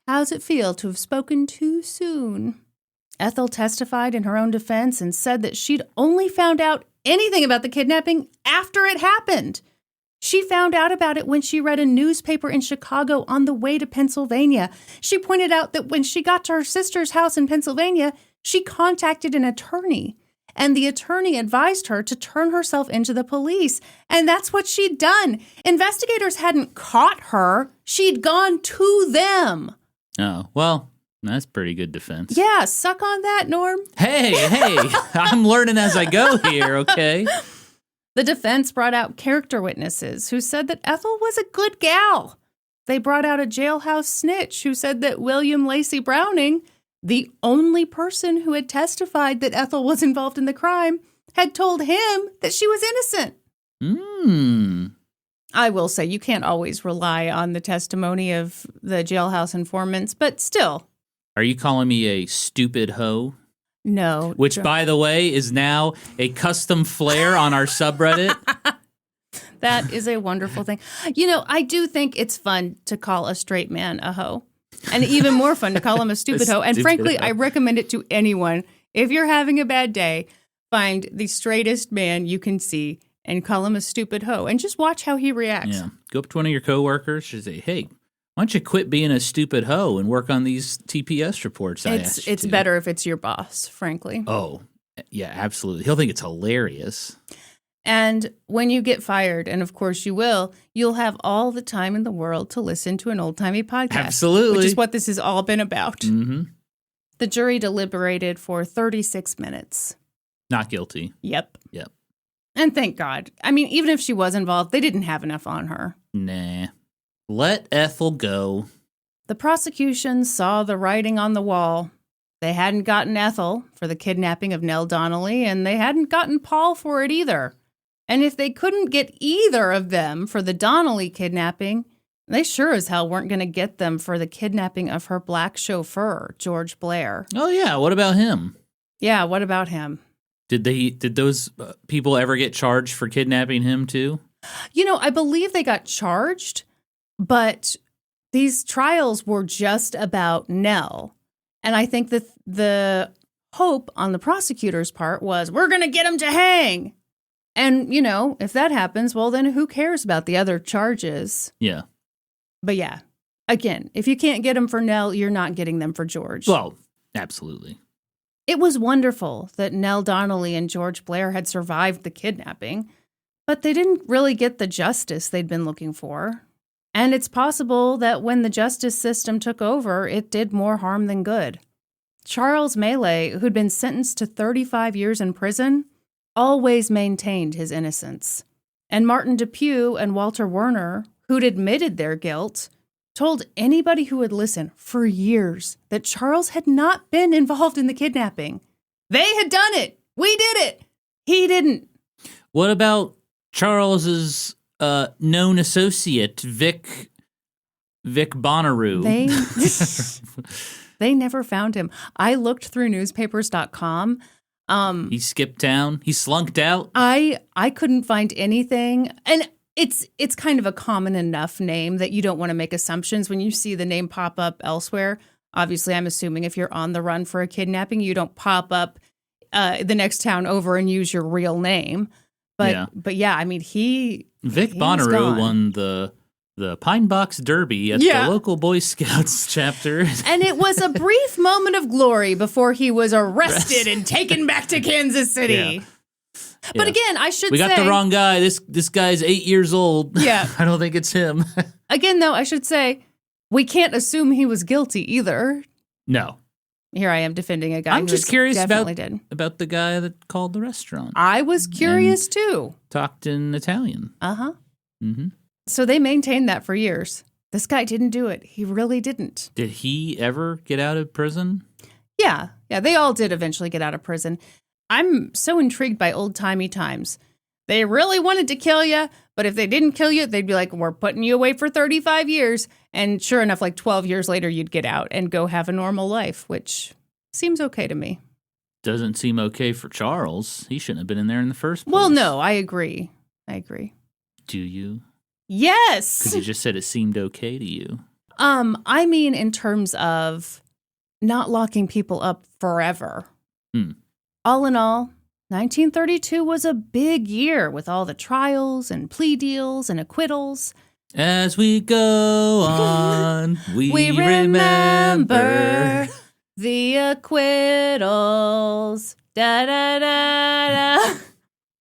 How's it feel to have spoken too soon? Ethel testified in her own defense and said that she'd only found out anything about the kidnapping after it happened. She found out about it when she read a newspaper in Chicago on the way to Pennsylvania. She pointed out that when she got to her sister's house in Pennsylvania, she contacted an attorney, and the attorney advised her to turn herself into the police. And that's what she'd done. Investigators hadn't caught her. She'd gone to them. Oh, well, that's pretty good defense. Yeah, suck on that, Norm. Hey, I'm learning as I go here, okay? The defense brought out character witnesses who said that Ethel was a good gal. They brought out a jailhouse snitch who said that William Lacey Browning, the only person who had testified that Ethel was involved in the crime, had told him that she was innocent. I will say you can't always rely on the testimony of the jailhouse informants, but still. Are you calling me a stupid hoe? No. Which, by the way, is now a custom flare on our subreddit. That is a wonderful thing. I do think it's fun to call a straight man a hoe. And even more fun to call him a stupid hoe. And frankly, I recommend it to anyone. If you're having a bad day, find the straightest man you can see and call him a stupid hoe. And just watch how he reacts. Yeah. Go up to one of your coworkers and say, hey, why don't you quit being a stupid hoe and work on these TPS reports I asked you It's to? better if it's your boss, frankly. Oh, yeah, absolutely. He'll think it's hilarious. And when you get fired, and of course you will, you'll have all the time in the world to listen to an old-timey podcast. Absolutely. Which is what this has all been about. Mm-hmm. The jury deliberated for 36 minutes. Not guilty. Yep. Yep. And thank God. I mean, even if she was involved, they didn't have enough on her. Nah. Let Ethel go. The prosecution saw the writing on the wall. They hadn't gotten Ethel for the kidnapping of Nell Donnelly, and they hadn't gotten Paul for it either. And if they couldn't get either of them for the Donnelly kidnapping, They sure as hell weren't going to get them for the kidnapping of her black chauffeur, George Blair. Oh, yeah. What about him? Yeah, what about him? Did those people ever get charged for kidnapping him, too? I believe they got charged, but these trials were just about Nell. And I think that the hope on the prosecutor's part was, we're going to get him to hang. And, if that happens, well, then who cares about the other charges? Yeah. But yeah, again, if you can't get them for Nell, you're not getting them for George. Well, absolutely. It was wonderful that Nell Donnelly and George Blair had survived the kidnapping, but they didn't really get the justice they'd been looking for. And it's possible that when the justice system took over, it did more harm than good. Charles Maylay, who'd been sentenced to 35 years in prison, always maintained his innocence. And Martin Depew and Walter Werner, who'd admitted their guilt, told anybody who would listen for years that Charles had not been involved in the kidnapping. They had done it. We did it. He didn't. What about Charles's known associate, Vic Bonnaroo? They never found him. I looked through newspapers.com. He skipped town. He slunked out. I couldn't find anything. And it's kind of a common enough name that you don't want to make assumptions when you see the name pop up elsewhere. Obviously, I'm assuming if you're on the run for a kidnapping, you don't pop up the next town over and use your real name. But yeah, I mean, Vic Bonnaroo won the Pine Box Derby at the local Boy Scouts chapter. And it was a brief moment of glory before he was arrested and taken back to Kansas City. Yeah. But again, I should say... We got the wrong guy. This guy's 8 years old. Yeah. I don't think it's him. Again, though, I should say, we can't assume he was guilty either. No. Here I am defending a guy I'm just curious about the guy that called the restaurant. I was curious, too. Talked in Italian. Uh-huh. Mm-hmm. So they maintained that for years. This guy didn't do it. He really didn't. Did he ever get out of prison? Yeah. Yeah, they all did eventually get out of prison. I'm so intrigued by old-timey times. They really wanted to kill you, but if they didn't kill you, they'd be like, we're putting you away for 35 years. And sure enough, like 12 years later, you'd get out and go have a normal life, which seems okay to me. Doesn't seem okay for Charles. He shouldn't have been in there in the first place. Well, no, I agree. Do you? Yes. Because you just said it seemed okay to you. I mean, in terms of not locking people up forever. All in all, 1932 was a big year with all the trials and plea deals and acquittals. As we go on, we remember the acquittals. Da da da da.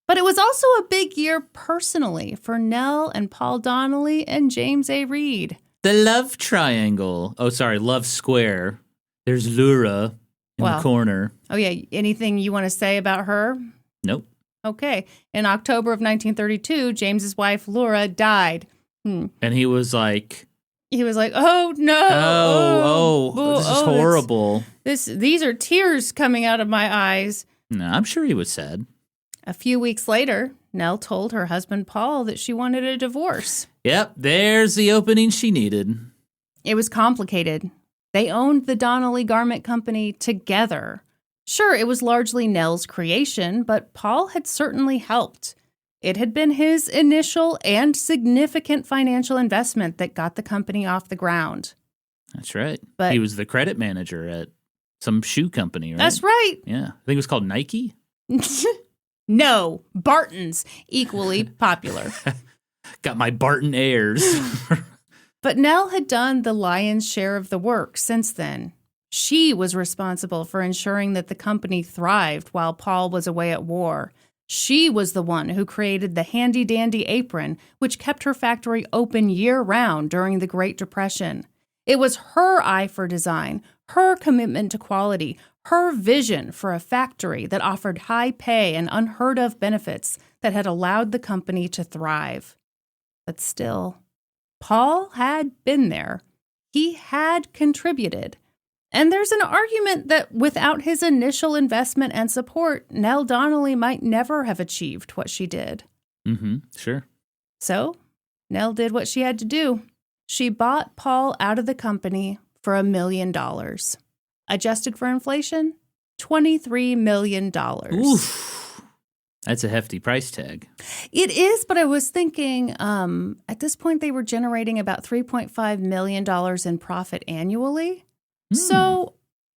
But it was also a big year personally for Nell and Paul Donnelly and James A. Reed. The love triangle. Oh, sorry, love square. There's Laura in the corner. Oh, yeah. Anything you want to say about her? Nope. Okay. In October of 1932, James's wife, Laura, died. And he was like... oh, no. This is horrible. These are tears coming out of my eyes. No, I'm sure he was sad. A few weeks later, Nell told her husband, Paul, that she wanted a divorce. Yep, there's the opening she needed. It was complicated. They owned the Donnelly Garment Company together. Sure, it was largely Nell's creation, but Paul had certainly helped. It had been his initial and significant financial investment that got the company off the ground. That's right. But he was the credit manager at some shoe company, right? That's right. Yeah. I think it was called Nike. No, Barton's, equally popular. Got my Barton airs. But Nell had done the lion's share of the work since then. She was responsible for ensuring that the company thrived while Paul was away at war. She was the one who created the handy-dandy apron, which kept her factory open year-round during the Great Depression. It was her eye for design, her commitment to quality, her vision for a factory that offered high pay and unheard-of benefits that had allowed the company to thrive. But still, Paul had been there. He had contributed. And there's an argument that without his initial investment and support, Nell Donnelly might never have achieved what she did. Mm-hmm, sure. So, Nell did what she had to do. she bought Paul out of the company for $1 million. Adjusted for inflation, $23 million. Oof. That's a hefty price tag. It is, but I was thinking at this point they were generating about $3.5 million in profit annually. So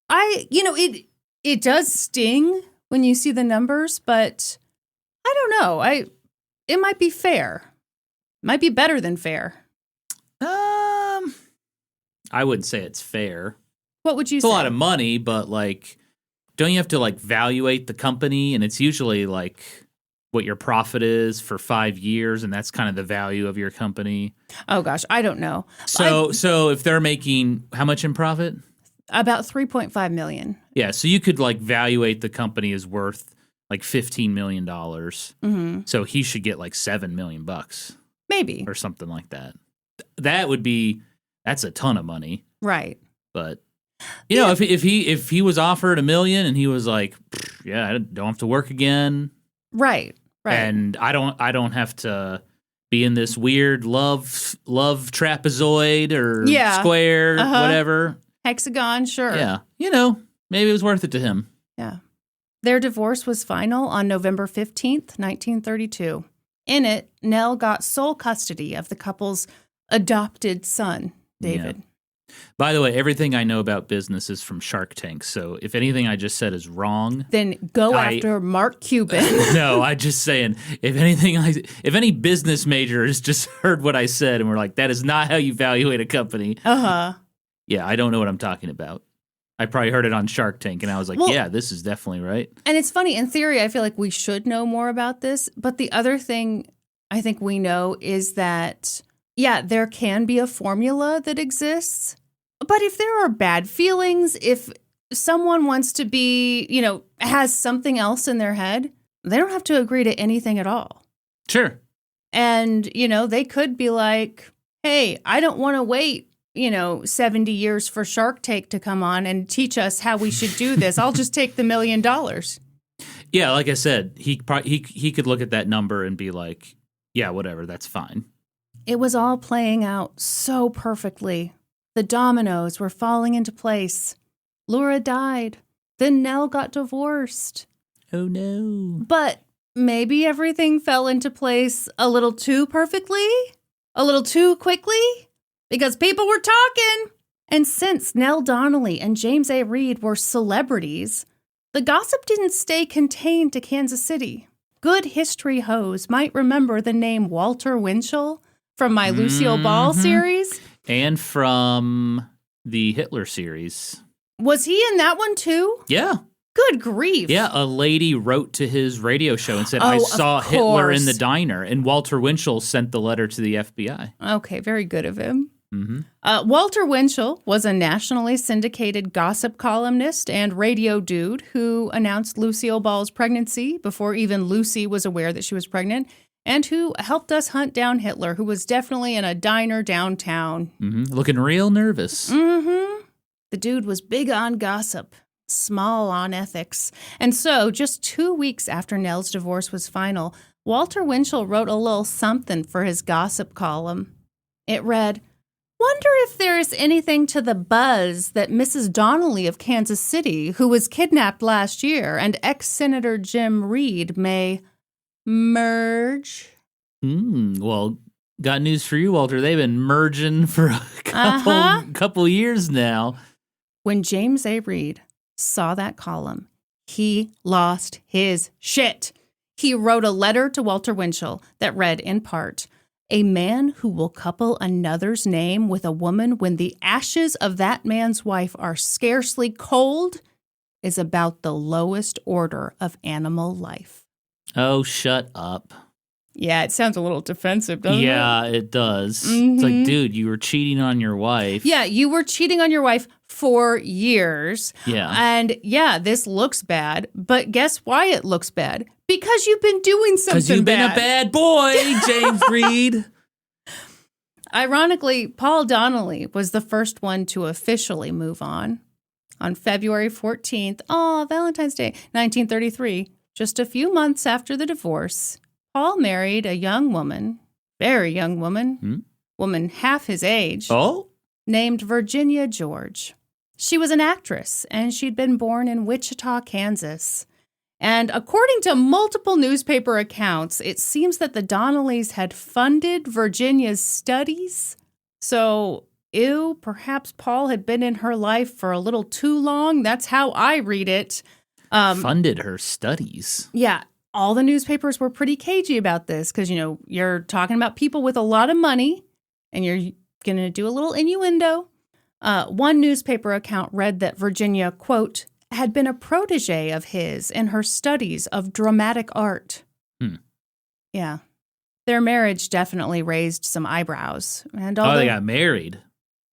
it does sting when you see the numbers, but I don't know. It might be fair. Might be better than fair. I wouldn't say it's fair. What would you It's say? a lot of money, but like, don't you have to like valuate the company? And it's usually like what your profit is for 5 years, and that's kind of the value of your company. Oh gosh, I don't know. So if they're making how much in profit? About $3.5 million. Yeah, so you could like valuate the company as worth like $15 million. Mm-hmm. So he should get like $7 million, maybe, or something like that. That's a ton of money, right? But you know, if he was offered $1 million and he was like, yeah, I don't have to work again, right, and I don't have to be in this weird love trapezoid or square, whatever. Hexagon, sure. Yeah. You know, maybe it was worth it to him. Yeah. Their divorce was final on November 15th, 1932. In it, Nell got sole custody of the couple's adopted son, David. Yeah. By the way, everything I know about business is from Shark Tank, so if anything I just said is wrong... Then go after Mark Cuban. No, I'm just saying, if any business major has just heard what I said and we're like, that is not how you evaluate a company... Yeah, I don't know what I'm talking about. I probably heard it on Shark Tank, and I was like, yeah, this is definitely right. And it's funny, in theory, I feel like we should know more about this. But the other thing I think we know is that, yeah, there can be a formula that exists. But if there are bad feelings, if someone wants to be, has something else in their head, they don't have to agree to anything at all. Sure. And, they could be like, hey, I don't want to wait 70 years for Shark Tank to come on and teach us how we should do this. I'll just take the $1 million. Yeah, like I said, he could look at that number and be like, yeah, whatever, that's fine. It was all playing out so perfectly. The dominoes were falling into place. Laura died. Then Nell got divorced. Oh, no. But maybe everything fell into place a little too perfectly? A little too quickly? Because people were talking. And since Nell Donnelly and James A. Reed were celebrities, the gossip didn't stay contained to Kansas City. Good history hoes might remember the name Walter Winchell from my Lucille Ball series. And from the Hitler series. Was he in that one too? Yeah. Good grief. Yeah, a lady wrote to his radio show and said, I saw Hitler in the diner. And Walter Winchell sent the letter to the FBI. Okay, very good of him. Mm-hmm. Walter Winchell was a nationally syndicated gossip columnist and radio dude who announced Lucille Ball's pregnancy before even Lucy was aware that she was pregnant, and who helped us hunt down Hitler, who was definitely in a diner downtown. Mm-hmm. Looking real nervous. Mm-hmm. The dude was big on gossip, small on ethics. And so, just 2 weeks after Nell's divorce was final, Walter Winchell wrote a little something for his gossip column. It read, "Wonder if there's anything to the buzz that Mrs. Donnelly of Kansas City, who was kidnapped last year, and ex-Senator Jim Reed may merge." Well, got news for you, Walter. They've been merging for a couple years now. When James A. Reed saw that column, he lost his shit. He wrote a letter to Walter Winchell that read in part, "A man who will couple another's name with a woman when the ashes of that man's wife are scarcely cold is about the lowest order of animal life." Oh, shut up. Yeah, it sounds a little defensive, doesn't it? Yeah, it does. Mm-hmm. It's like, dude, you were cheating on your wife. Yeah, you were cheating on your wife for years. Yeah. And yeah, this looks bad, but guess why it looks bad? Because you've been doing something bad. Because you've been a bad boy, James Reed. Ironically, Paul Donnelly was the first one to officially move on. On February 14th, Valentine's Day, 1933, just a few months after the divorce, Paul married a young woman, very young woman, woman half his age, Oh? named Virginia George. She was an actress, and she'd been born in Wichita, Kansas. And according to multiple newspaper accounts, it seems that the Donnellys had funded Virginia's studies. So, perhaps Paul had been in her life for a little too long. That's how I read it. Funded her studies. Yeah, all the newspapers were pretty cagey about this because, you're talking about people with a lot of money, and you're going to do a little innuendo. One newspaper account read that Virginia, quote, had been a protege of his in her studies of dramatic art. Yeah. Their marriage definitely raised some eyebrows. And they got married?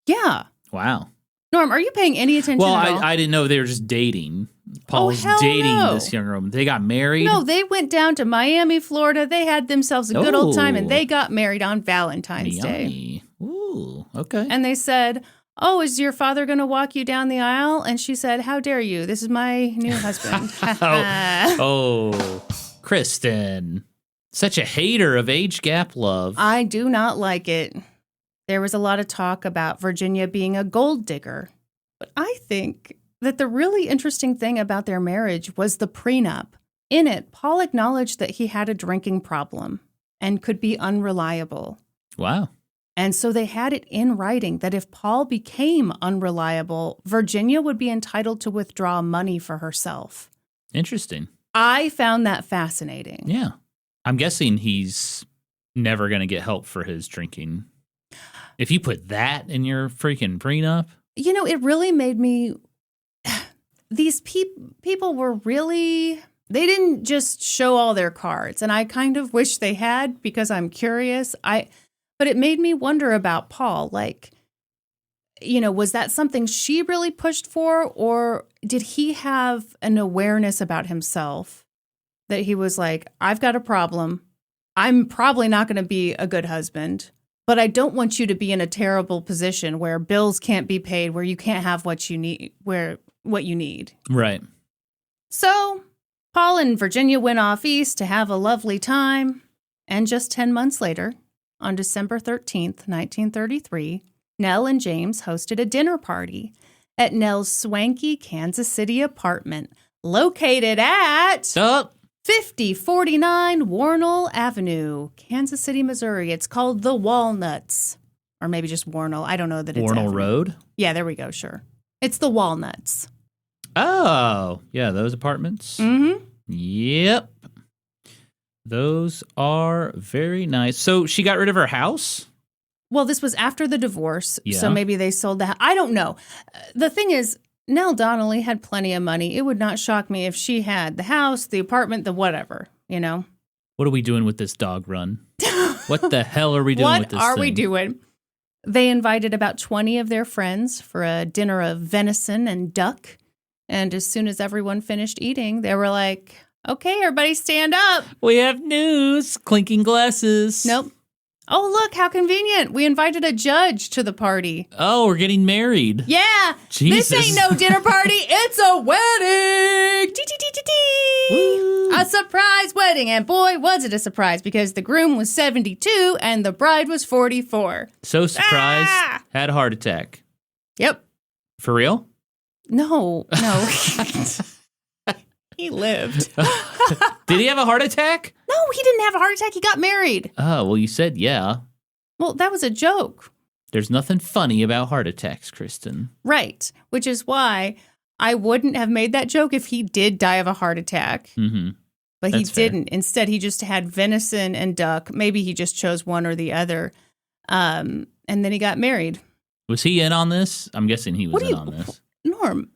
Yeah. Wow. Norm, are you paying any attention at all? I didn't know they were just dating. Paul's hell dating no. this young woman. They got married? No, they went down to Miami, Florida. They had themselves a good old time, and they got married on Valentine's Day. Ooh, okay. And they said, "Oh, is your father going to walk you down the aisle?" And she said, "How dare you? This is my new husband." Kristin. Such a hater of age gap love. I do not like it. There was a lot of talk about Virginia being a gold digger. But I think that the really interesting thing about their marriage was the prenup. In it, Paul acknowledged that he had a drinking problem and could be unreliable. Wow. And so they had it in writing that if Paul became unreliable, Virginia would be entitled to withdraw money for herself. Interesting. I found that fascinating. Yeah. I'm guessing he's never going to get help for his drinking. If you put that in your freaking prenup. It really made me... These people were really... They didn't just show all their cards. And I kind of wish they had because I'm curious. But it made me wonder about Paul. Like, was that something she really pushed for? Or did he have an awareness about himself that he was like, I've got a problem. I'm probably not going to be a good husband, but I don't want you to be in a terrible position where bills can't be paid, where you can't have what you need, what you need. Right. So Paul and Virginia went off east to have a lovely time. And just 10 months later, on December 13th, 1933, Nell and James hosted a dinner party at Nell's swanky Kansas City apartment located at 5049 Warnell Avenue, Kansas City, Missouri. It's called the Walnuts, or maybe just Warnell. I don't know that it's Warnell Avenue. Road? Yeah, there we go, sure. It's the Walnuts. Oh, yeah, those apartments. Mm-hmm. Yep. Those are very nice. So she got rid of her house? Well, this was after the divorce, Yeah. so maybe they sold the house. I don't know. The thing is, Nell Donnelly had plenty of money. It would not shock me if she had the house, the apartment, the whatever, What are we doing with this dog run? What the hell are we doing with this What are thing? we doing? They invited about 20 of their friends for a dinner of venison and duck. And as soon as everyone finished eating, they were like, okay, everybody stand up. We have news. Clinking glasses. Nope. Oh, look, how convenient. We invited a judge to the party. Oh, we're getting married. Yeah. Jesus. This ain't no dinner party. It's a wedding. Woo. A surprise wedding. And boy, was it a surprise because the groom was 72 and the bride was 44. So surprised. Ah! Had a heart attack. Yep. For real? No. He lived. Did he have a heart attack? No, he didn't have a heart attack. He got married. Oh, well, you said yeah. Well, that was a joke. There's nothing funny about heart attacks, Kristin. Right. Which is why I wouldn't have made that joke if he did die of a heart attack. Mm-hmm. But That's he fair. didn't. Instead, he just had venison and duck. Maybe he just chose one or the other. And then he got married. Was he in on this? I'm guessing he was in on this. Norm.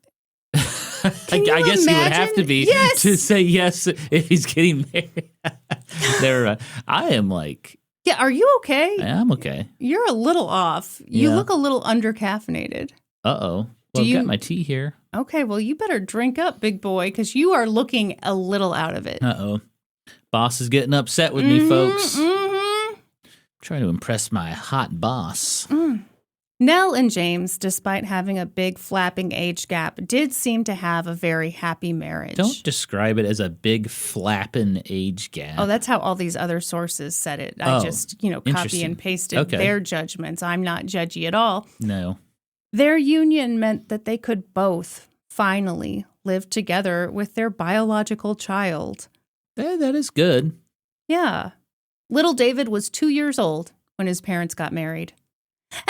I guess he would have to be Yes. to say yes if he's getting married. I am like, Yeah, are you okay? yeah, I'm okay. You're a little off. You Yeah. look a little undercaffeinated. Uh-oh. Do Well, I've you- got my tea here. Okay, well, you better drink up, big boy, because you are looking a little out of it. Uh-oh. Boss is getting upset with me, folks. Mm-hmm. Trying to impress my hot boss. Nell and James, despite having a big flapping age gap, did seem to have a very happy marriage. Don't describe it as a big flapping age gap. Oh, that's how all these other sources said it. I just, copy and pasted their judgments. I'm not judgy at all. No. Their union meant that they could both finally live together with their biological child. That is good. Yeah. Little David was 2 years old when his parents got married.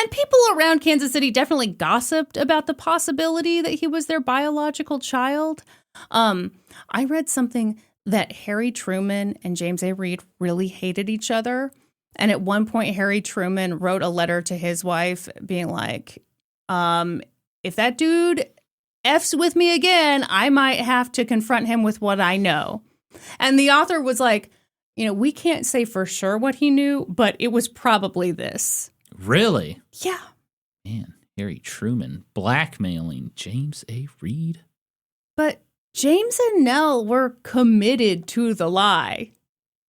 And people around Kansas City definitely gossiped about the possibility that he was their biological child. I read something that Harry Truman and James A. Reed really hated each other. And at one point, Harry Truman wrote a letter to his wife being like, if that dude F's with me again, I might have to confront him with what I know. And the author was like, we can't say for sure what he knew, but it was probably this. Really? Yeah. Man, Harry Truman blackmailing James A. Reed. But James and Nell were committed to the lie.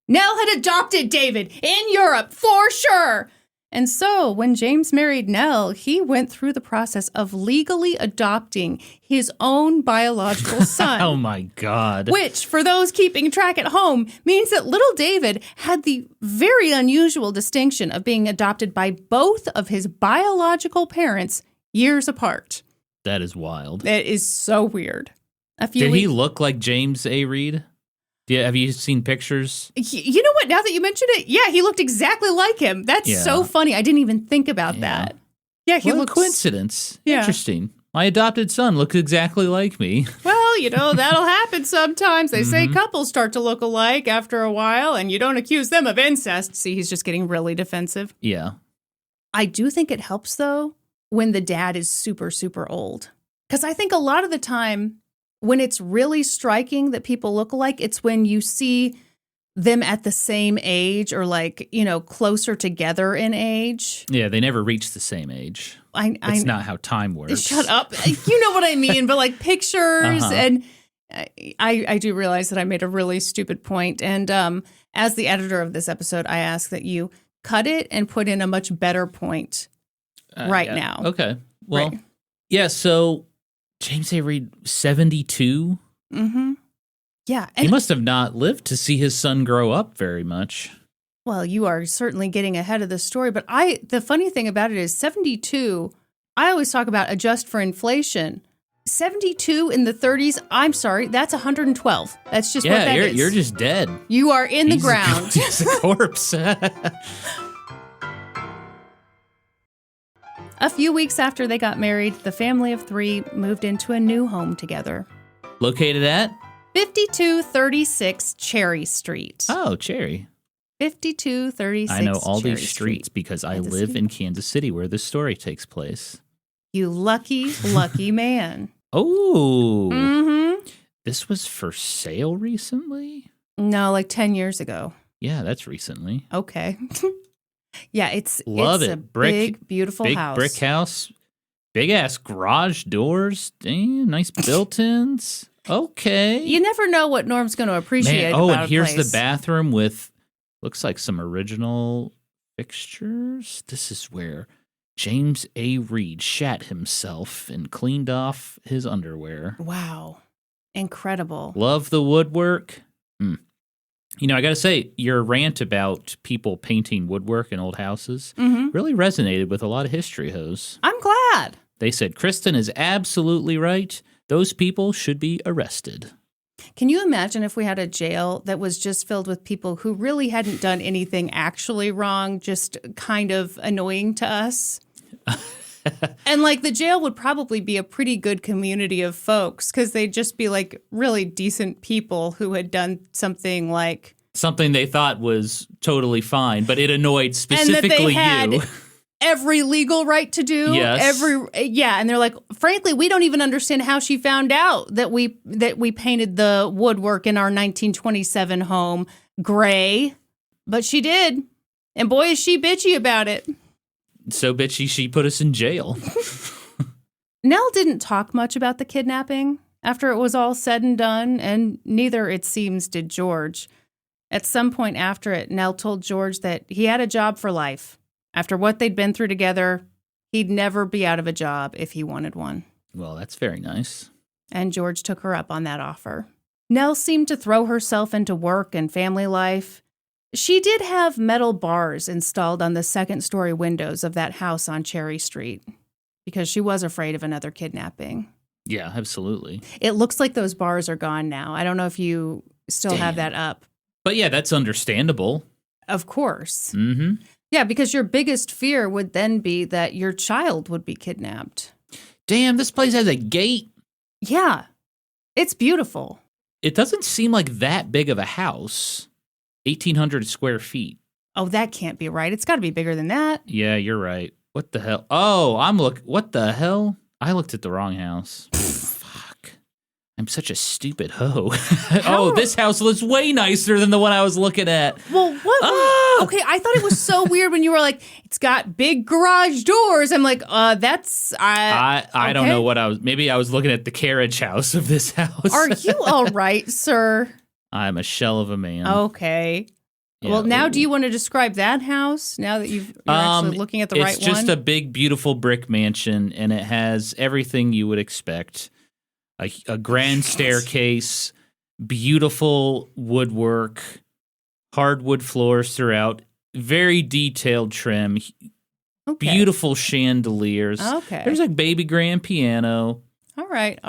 Nell had adopted David in Europe, for sure. And so when James married Nell, he went through the process of legally adopting his own biological son. Oh, my God. Which, for those keeping track at home, means that little David had the very unusual distinction of being adopted by both of his biological parents years apart. That is wild. That is so weird. Did he look like James A. Reed? Have you seen pictures? You know what? Now that you mentioned it, yeah, he looked exactly like him. That's so funny. I didn't even think about that. Yeah, he looks... coincidence. Yeah. Interesting. My adopted son looks exactly like me. Well, that'll happen sometimes. They say couples start to look alike after a while, and you don't accuse them of incest. See, he's just getting really defensive. Yeah. I do think it helps, though, when the dad is super, super old. Because I think a lot of the time... when it's really striking that people look alike, it's when you see them at the same age or closer together in age. Yeah, they never reach the same age. That's not how time works. Shut up. You know what I mean, but pictures. And I do realize that I made a really stupid point. And as the editor of this episode, I ask that you cut it and put in a much better point now. Okay. Well, yeah, so... James A. Reed, 72? Mm-hmm. Yeah. And he must have not lived to see his son grow up very much. Well, you are certainly getting ahead of the story, but the funny thing about it is 72, I always talk about adjust for inflation. 72 in the 30s, I'm sorry, that's 112. That's just what that is. Yeah, you're just dead. You are in the ground. He's a corpse. A few weeks after they got married, the family of three moved into a new home together. Located at? 5236 Cherry Street. Oh, Cherry. 5236 I know all Cherry these streets because I live in Kansas City where this story takes place. You lucky, lucky man. Oh. Mm-hmm. This was for sale recently? No, 10 years ago. Yeah, that's recently. Okay. Yeah, it's a big, beautiful house. Big brick house. Big ass garage doors. Damn, nice built-ins. Okay. You never know what Norm's going to appreciate about and here's a place. the bathroom with, looks like some original fixtures. This is where James A. Reed shat himself and cleaned off his underwear. Wow. Incredible. Love the woodwork. I got to say, your rant about people painting woodwork in old houses really resonated with a lot of history hoes. I'm glad. They said, Kristin is absolutely right. Those people should be arrested. Can you imagine if we had a jail that was just filled with people who really hadn't done anything actually wrong, just kind of annoying to us? And the jail would probably be a pretty good community of folks because they'd just be really decent people who had done something something they thought was totally fine, but it annoyed specifically and that they had you. Every legal right to do. Yes. And they're like, frankly, we don't even understand how she found out that we painted the woodwork in our 1927 home gray, but she did. And boy, is she bitchy about it. So bitchy, she put us in jail. Nell didn't talk much about the kidnapping after it was all said and done, and neither, it seems, did George. At some point after it, Nell told George that he had a job for life. After what they'd been through together, He'd never be out of a job if he wanted one. Well, that's very nice. And George took her up on that offer. Nell seemed to throw herself into work and family life. She did have metal bars installed on the second-story windows of that house on Cherry Street because she was afraid of another kidnapping. Yeah, absolutely. It looks like those bars are gone now. I don't know if you still have that up. But yeah, that's understandable. Of course. Mm-hmm. Yeah, because your biggest fear would then be that your child would be kidnapped. Damn, this place has a gate. Yeah, it's beautiful. It doesn't seem like that big of a house. 1,800 square feet. Oh, that can't be right. It's got to be bigger than that. Yeah, you're right. What the hell? Oh, what the hell? I looked at the wrong house. Fuck. I'm such a stupid hoe. Oh, this house looks way nicer than the one I was looking at. Well, what? Oh! Okay, I thought it was so weird when you were like, it's got big garage doors. I'm like, that's... I don't know what maybe I was looking at the carriage house of this house. Are you all right, sir? I'm a shell of a man. Okay. Yeah, well, now do you want to describe that house now that you're actually looking at the right one? It's just a big, beautiful brick mansion, and it has everything you would expect. A grand staircase, beautiful woodwork, hardwood floors throughout, very detailed trim, beautiful chandeliers. Okay. There's a baby grand piano. All right.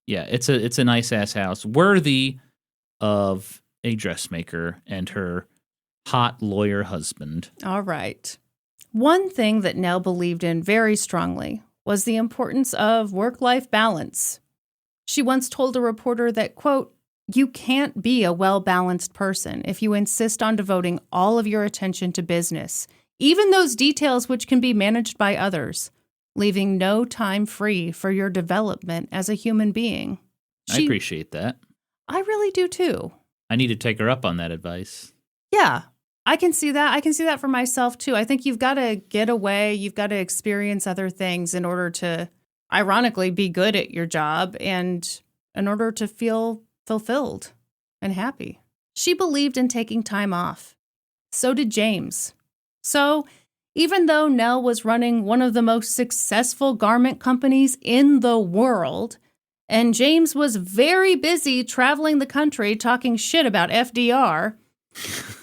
Yeah, it's a nice-ass house, worthy of a dressmaker and her hot lawyer husband. All right. One thing that Nell believed in very strongly was the importance of work-life balance. She once told a reporter that, quote, "You can't be a well-balanced person if you insist on devoting all of your attention to business, even those details which can be managed by others, leaving no time free for your development as a human being." I appreciate that. I really do, too. I need to take her up on that advice. Yeah, I can see that. I can see that for myself, too. I think you've got to get away. You've got to experience other things in order to, ironically, be good at your job and in order to feel fulfilled and happy. She believed in taking time off. So did James. So even though Nell was running one of the most successful garment companies in the world, and James was very busy traveling the country talking shit about FDR.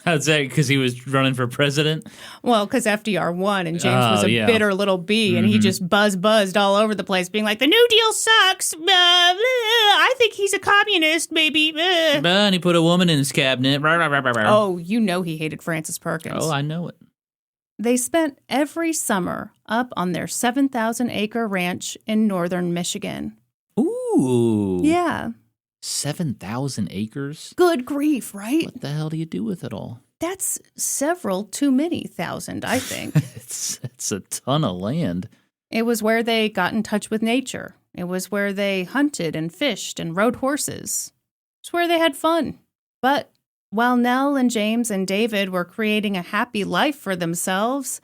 How's that? Because he was running for president? Well, because FDR won, and James was a bitter little bee, and he just buzzed all over the place, being like, the New Deal sucks. I think he's a communist, maybe. And he put a woman in his cabinet. Oh, you know he hated Frances Perkins. Oh, I know it. They spent every summer up on their 7,000-acre ranch in northern Michigan. Ooh. Yeah. 7,000 acres? Good grief, right? What the hell do you do with it all? That's several too many thousand, I think. It's a ton of land. It was where they got in touch with nature. It was where they hunted and fished and rode horses. It's where they had fun. But while Nell and James and David were creating a happy life for themselves,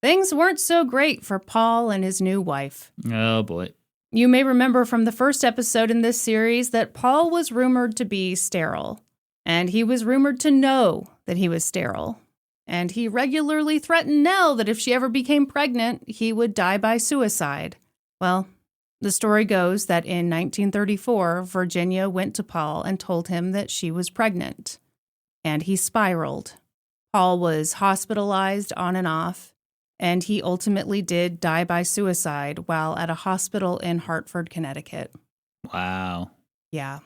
things weren't so great for Paul and his new wife. Oh, boy. You may remember from the first episode in this series that Paul was rumored to be sterile, and he was rumored to know that he was sterile. And he regularly threatened Nell that if she ever became pregnant, he would die by suicide. Well, the story goes that in 1934, Virginia went to Paul and told him that she was pregnant. And he spiraled. Paul was hospitalized on and off, and he ultimately did die by suicide while at a hospital in Hartford, Connecticut. Wow. Yeah.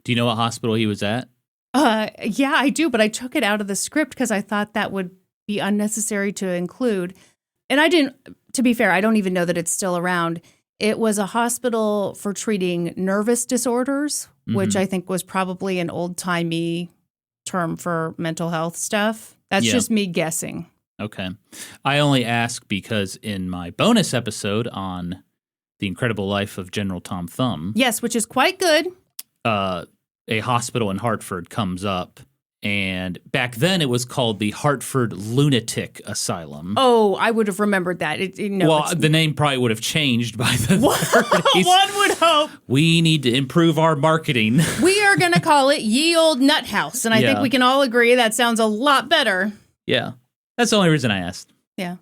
Do you know what hospital he was at? Yeah, I do, but I took it out of the script because I thought that would be unnecessary to include. And I didn't, to be fair, I don't even know that it's still around. It was a hospital for treating nervous disorders, which I think was probably an old-timey term for mental health stuff. That's just me guessing. Okay. I only ask because in my bonus episode on The Incredible Life of General Tom Thumb. Yes, which is quite good. A hospital in Hartford comes up. And back then it was called the Hartford Lunatic Asylum. Oh, I would have remembered that. The name probably would have changed by the 30s. One would hope. We need to improve our marketing. We are going to call it Ye Old Nut House. And I think we can all agree that sounds a lot better. Yeah. That's the only reason I asked. Yeah.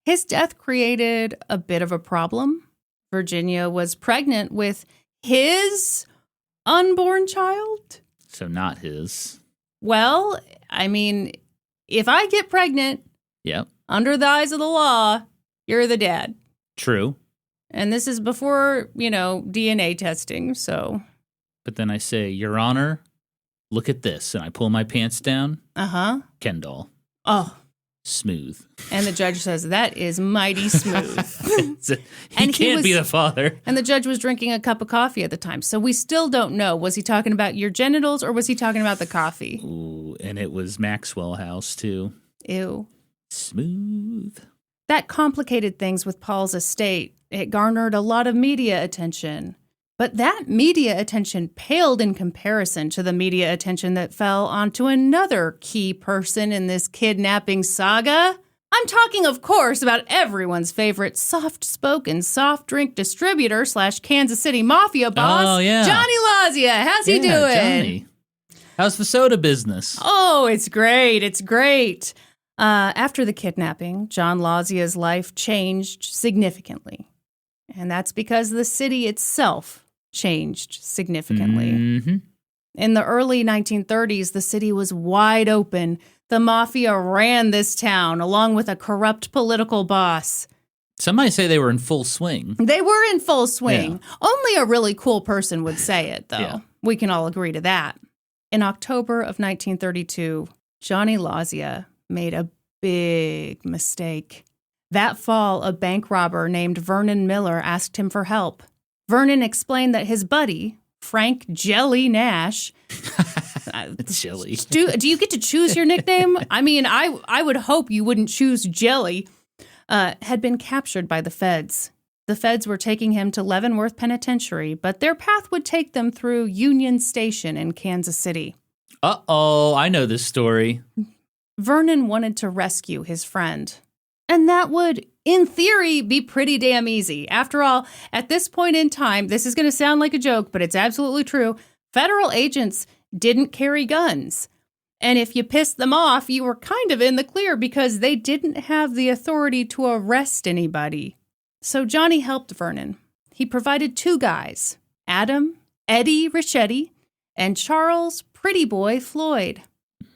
His death created a bit of a problem. Virginia was pregnant with his unborn child. So not his. Well, I mean, if I get pregnant Yep. under the eyes of the law, you're the dad. True. And this is before, DNA testing, so. But then I say, Your Honor, look at this. And I pull my pants down. Uh-huh. Ken doll. Oh. Smooth. And the judge says, that is mighty smooth. He can't be the father. And the judge was drinking a cup of coffee at the time. So we still don't know. Was he talking about your genitals or was he talking about the coffee? Ooh, and it was Maxwell House, too. Ew. Smooth. That complicated things with Paul's estate. It garnered a lot of media attention. But that media attention paled in comparison to the media attention that fell onto another key person in this kidnapping saga. I'm talking, of course, about everyone's favorite soft-spoken soft drink distributor / Kansas City Mafia boss, Oh, yeah. Johnny Lazia. How's he doing? Johnny. How's the soda business? Oh, it's great. It's great. After the kidnapping, John Lazia's life changed significantly. And that's because the city itself changed significantly. Mm-hmm. In the early 1930s, the city was wide open. The mafia ran this town, along with a corrupt political boss. Some might say they were in full swing. They were in full swing. Yeah. Only a really cool person would say it, though. Yeah. We can all agree to that. In October of 1932, Johnny Lazia made a big mistake. That fall, a bank robber named Vernon Miller asked him for help. Vernon explained that his buddy, Frank Jelly Nash... Jelly. Do you get to choose your nickname? I mean, I would hope you wouldn't choose Jelly. Had been captured by the feds. The feds were taking him to Leavenworth Penitentiary, but their path would take them through Union Station in Kansas City. Uh-oh, I know this story. Vernon wanted to rescue his friend. And that would, in theory, be pretty damn easy. After all, at this point in time, this is going to sound like a joke, but it's absolutely true. Federal agents didn't carry guns. And if you pissed them off, you were kind of in the clear because they didn't have the authority to arrest anybody. So Johnny helped Vernon. He provided 2 guys, Adam, Eddie Richetti, and Charles Pretty Boy Floyd.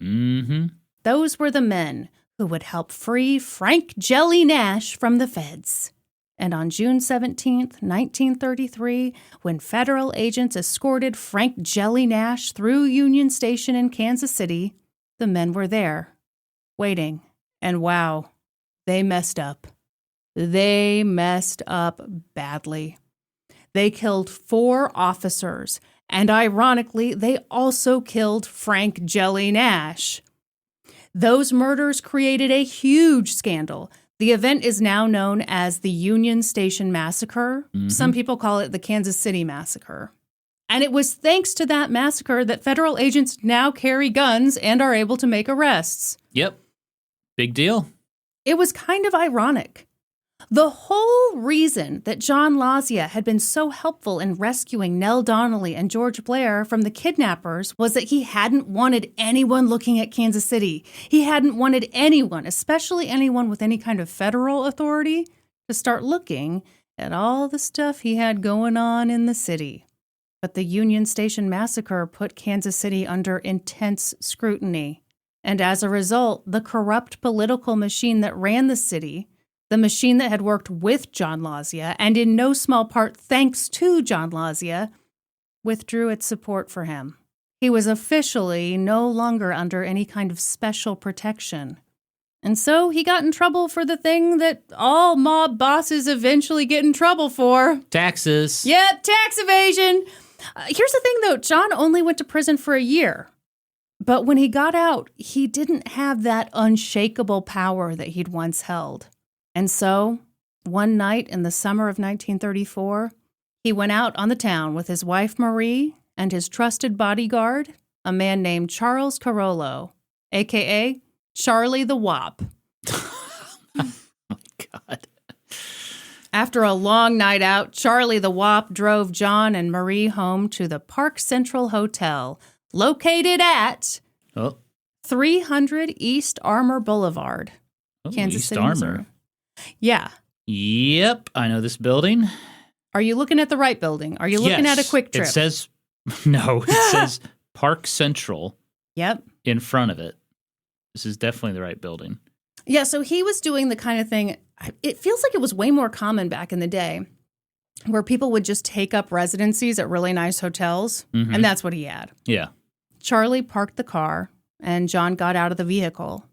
Mm-hmm. Those were the men who would help free Frank Jelly Nash from the feds. And on June 17th, 1933, when federal agents escorted Frank Jelly Nash through Union Station in Kansas City, the men were there, waiting. And wow, they messed up. They messed up badly. They killed 4 officers, and ironically, they also killed Frank Jelly Nash. Those murders created a huge scandal. The event is now known as the Union Station Massacre. Mm-hmm. Some people call it the Kansas City Massacre. And it was thanks to that massacre that federal agents now carry guns and are able to make arrests. Yep. Big deal. It was kind of ironic. The whole reason that John Lazia had been so helpful in rescuing Nell Donnelly and George Blair from the kidnappers was that he hadn't wanted anyone looking at Kansas City. He hadn't wanted anyone, especially anyone with any kind of federal authority, to start looking at all the stuff he had going on in the city. But the Union Station Massacre put Kansas City under intense scrutiny. And as a result, the corrupt political machine that ran the city, the machine that had worked with John Lazia, and in no small part thanks to John Lazia, withdrew its support for him. He was officially no longer under any kind of special protection. And so he got in trouble for the thing that all mob bosses eventually get in trouble for. Taxes. Yep, tax evasion. Here's the thing, though. John only went to prison for a year. But when he got out, he didn't have that unshakable power that he'd once held. And so, one night in the summer of 1934, he went out on the town with his wife Marie and his trusted bodyguard, a man named Charles Carollo, a.k.a. Charlie the Wop. Oh my God. After a long night out, Charlie the Wop drove John and Marie home to the Park Central Hotel, located at 300 East Armour Boulevard, Kansas East City, Armour. Missouri. Yeah. Yep, I know this building. Are you looking at the right building? Are you looking at a Quick Trip? It says, no, it says Park Central. Yep. In front of it. This is definitely the right building. Yeah, so he was doing the kind of thing, it feels like it was way more common back in the day, where people would just take up residencies at really nice hotels, and that's what he had. Yeah. Charlie parked the car, and John got out of the vehicle.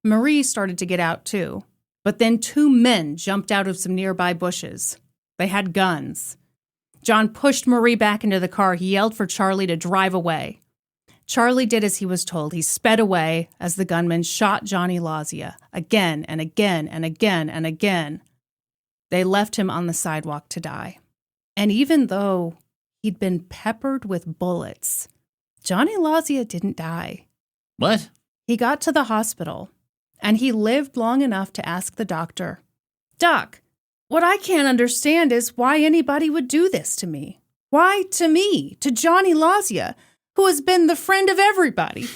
Marie started to get out, too. But then 2 men jumped out of some nearby bushes. They had guns. John pushed Marie back into the car. He yelled for Charlie to drive away. Charlie did as he was told. He sped away as the gunman shot Johnny Lazia again and again and again and again. They left him on the sidewalk to die. And even though he'd been peppered with bullets, Johnny Lazia didn't die. What? He got to the hospital, and he lived long enough to ask the doctor, "Doc, what I can't understand is why anybody would do this to me. Why to me, to Johnny Lazia, who has been the friend of everybody."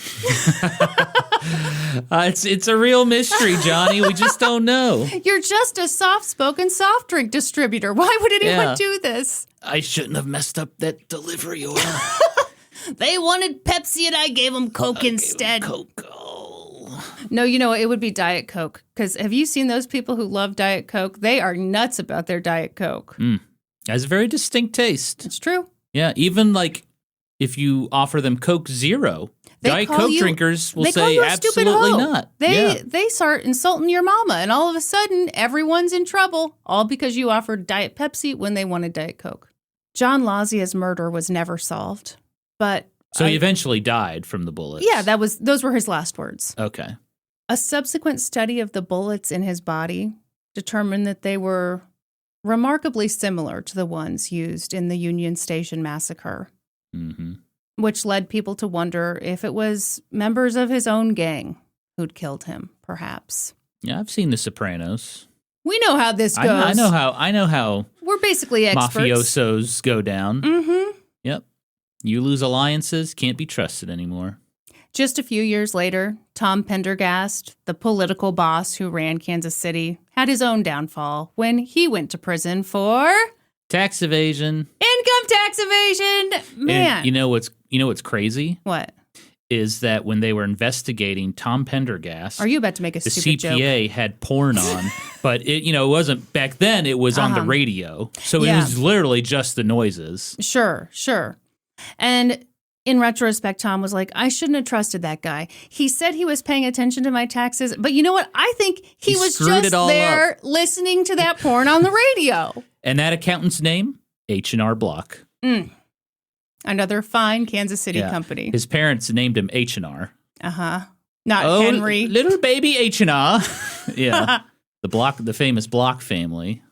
It's a real mystery, Johnny. We just don't know. You're just a soft-spoken soft drink distributor. Why would anyone do this? I shouldn't have messed up that delivery order. They wanted Pepsi and I gave them Coke instead. Coke. Oh. No, you know, it would be Diet Coke. Because have you seen those people who love Diet Coke? They are nuts about their Diet Coke. Has a very distinct taste. It's true. Yeah, even like if you offer them Coke Zero, Diet Coke drinkers will say absolutely not. They start insulting your mama, and all of a sudden, everyone's in trouble, all because you offered Diet Pepsi when they wanted Diet Coke. John Lazia's murder was never solved, but so he eventually died from the bullets. Yeah, those were his last words. Okay. A subsequent study of the bullets in his body determined that they were remarkably similar to the ones used in the Union Station massacre. Which led people to wonder if it was members of his own gang who'd killed him, perhaps. Yeah, I've seen The Sopranos. We know how this goes. I know how. We're basically experts. Mafiosos go down. Yep. You lose alliances, can't be trusted anymore. Just a few years later, Tom Pendergast, the political boss who ran Kansas City, had his own downfall when he went to prison for tax evasion. Income tax evasion. Man. And you know what's crazy? What? Is that when they were investigating Tom Pendergast, are you about to make a stupid joke? The CPA had porn on, but it wasn't back then. It was on the radio, so it was literally just the noises. Sure. And in retrospect, Tom was like, "I shouldn't have trusted that guy. He said he was paying attention to my taxes, but you know what? I think he was just there listening to that porn on the radio." And that accountant's name, H&R Block. Another fine Kansas City company. His parents named him H&R. Not Henry. Little baby H&R. Yeah. The famous Block family.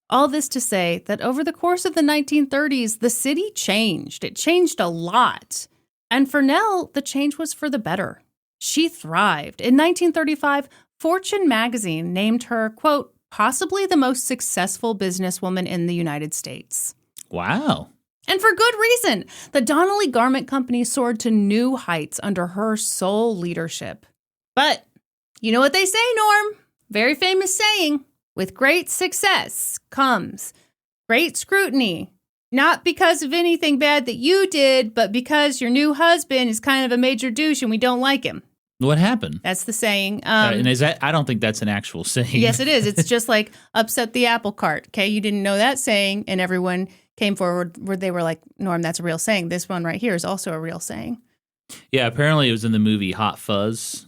All this to say that over the course of the 1930s, the city changed. It changed a lot. And for Nell, the change was for the better. She thrived. In 1935, Fortune magazine named her, quote, possibly the most successful businesswoman in the United States. Wow. And for good reason. The Donnelly Garment Company soared to new heights under her sole leadership. But you know what they say, Norm? Very famous saying. With great success comes great scrutiny. Not because of anything bad that you did, but because your new husband is kind of a major douche and we don't like him. What happened? That's the saying. And is that? I don't think that's an actual saying. Yes, it is. It's just like upset the apple cart. Okay, you didn't know that saying, and everyone came forward where they were like, Norm, that's a real saying. This one right here is also a real saying. Yeah, apparently it was in the movie Hot Fuzz,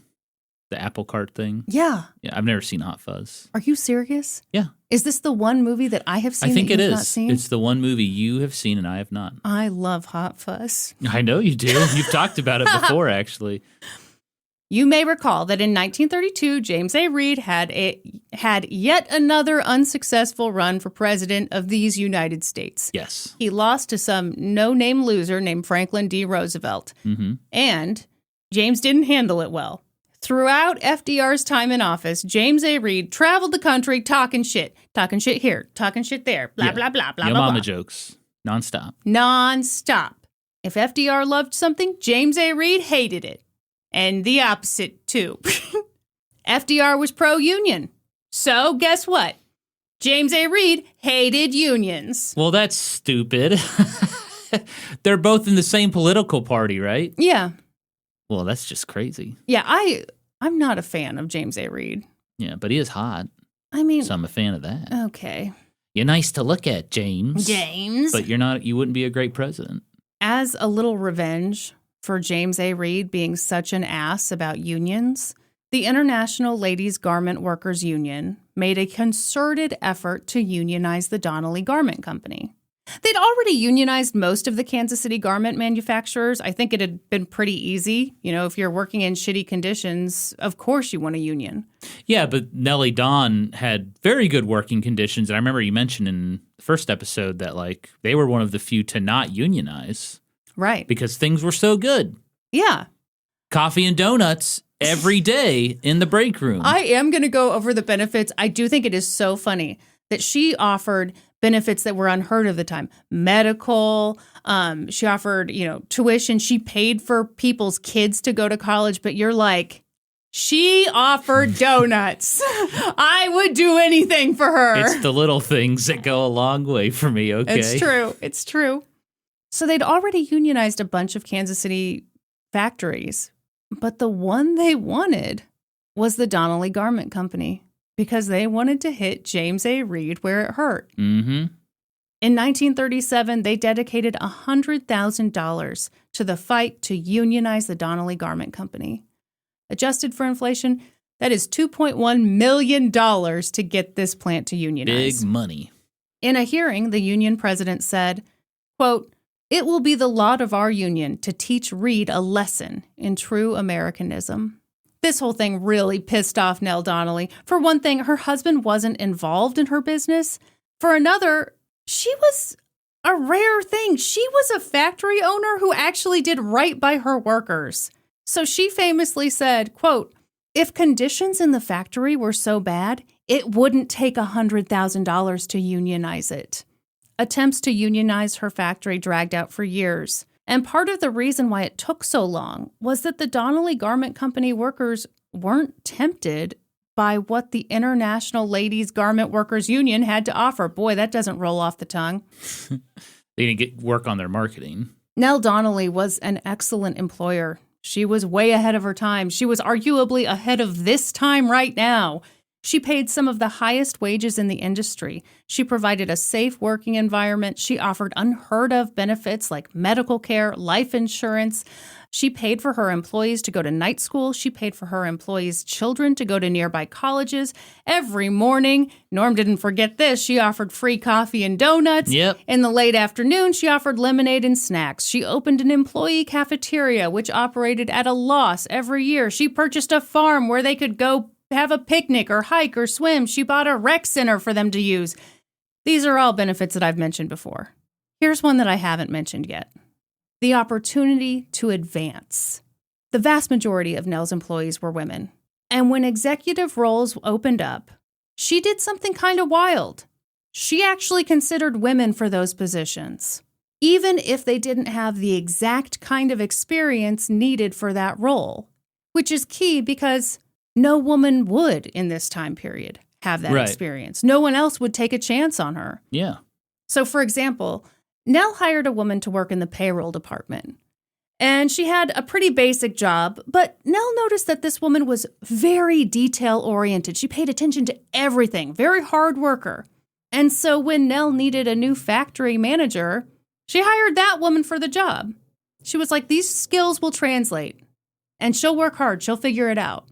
the apple cart thing. Yeah. Yeah, I've never seen Hot Fuzz. Are you serious? Yeah. Is this the one movie that I have seen? I think that it you've is. Not seen? It's the one movie you have seen and I have not. I love Hot Fuzz. I know you do. You've talked about it before, actually. You may recall that in 1932, James A. Reed had yet another unsuccessful run for president of these United States. Yes. He lost to some no-name loser named Franklin D. Roosevelt. And James didn't handle it well. Throughout FDR's time in office, James A. Reed traveled the country talking shit. Talking shit here, talking shit there, blah, blah, blah, blah, Your blah, mama blah. jokes. Nonstop. Nonstop. If FDR loved something, James A. Reed hated it. And the opposite, too. FDR was pro-union. So guess what? James A. Reed hated unions. Well, that's stupid. They're both in the same political party, right? Yeah. Well, that's just crazy. Yeah, I'm not a fan of James A. Reed. Yeah, but he is hot. I mean, So I'm a fan of that. okay. You're nice to look at, James. James. But you wouldn't be a great president. As a little revenge for James A. Reed being such an ass about unions, the International Ladies Garment Workers Union made a concerted effort to unionize the Donnelly Garment Company. They'd already unionized most of the Kansas City garment manufacturers. I think it had been pretty easy. You know, if you're working in shitty conditions, of course you want a union. Yeah, but Nelly Dawn had very good working conditions. And I remember you mentioned in the first episode that, like, they were one of the few to not unionize. Right. Because things were so good. Yeah. Coffee and donuts every day in the break room. I am going to go over the benefits. I do think it is so funny that she offered benefits that were unheard of at the time. Medical, she offered, tuition. She paid for people's kids to go to college, but you're like, she offered donuts. I would do anything for her. It's the little things that go a long way for me, okay? It's true. It's true. So they'd already unionized a bunch of Kansas City factories, but the one they wanted was the Donnelly Garment Company, because they wanted to hit James A. Reed where it hurt. Mm-hmm. In 1937, they dedicated $100,000 to the fight to unionize the Donnelly Garment Company. Adjusted for inflation, that is $2.1 million to get this plant to unionize. Big money. In a hearing, the union president said, quote, "It will be the lot of our union to teach Reed a lesson in true Americanism." This whole thing really pissed off Nell Donnelly. For one thing, her husband wasn't involved in her business. For another, she was a rare thing. She was a factory owner who actually did right by her workers. So she famously said, quote, "If conditions in the factory were so bad, it wouldn't take $100,000 to unionize it." Attempts to unionize her factory dragged out for years. And part of the reason why it took so long was that the Donnelly Garment Company workers weren't tempted by what the International Ladies Garment Workers Union had to offer. Boy, that doesn't roll off the tongue. They didn't get work on their marketing. Nell Donnelly was an excellent employer. She was way ahead of her time. She was arguably ahead of this time right now. She paid some of the highest wages in the industry. She provided a safe working environment. She offered unheard of benefits like medical care, life insurance. She paid for her employees to go to night school. She paid for her employees' children to go to nearby colleges. Every morning, Norm didn't forget this, she offered free coffee and donuts. Yep. In the late afternoon, she offered lemonade and snacks. She opened an employee cafeteria, which operated at a loss every year. She purchased a farm where they could go have a picnic or hike or swim. She bought a rec center for them to use. These are all benefits that I've mentioned before. Here's one that I haven't mentioned yet. The opportunity to advance. The vast majority of Nell's employees were women. And when executive roles opened up, she did something kind of wild. She actually considered women for those positions, even if they didn't have the exact kind of experience needed for that role, which is key because no woman would, in this time period, have that experience. No one else would take a chance on her. Yeah. So, for example, Nell hired a woman to work in the payroll department. And she had a pretty basic job, but Nell noticed that this woman was very detail-oriented. She paid attention to everything, very hard worker. And so when Nell needed a new factory manager, she hired that woman for the job. She was like, these skills will translate, and she'll work hard. She'll figure it out.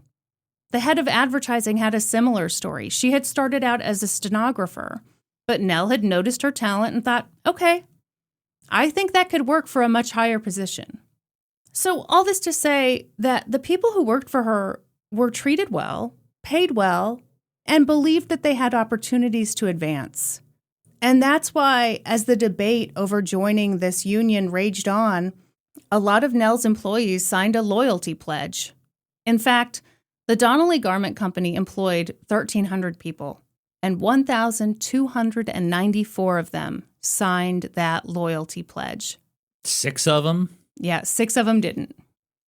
The head of advertising had a similar story. She had started out as a stenographer, but Nell had noticed her talent and thought, okay, I think that could work for a much higher position. So all this to say that the people who worked for her were treated well, paid well, and believed that they had opportunities to advance. And that's why, as the debate over joining this union raged on, a lot of Nell's employees signed a loyalty pledge. In fact, the Donnelly Garment Company employed 1,300 people, and 1,294 of them signed that loyalty pledge. 6 of them? Yeah, 6 of them didn't.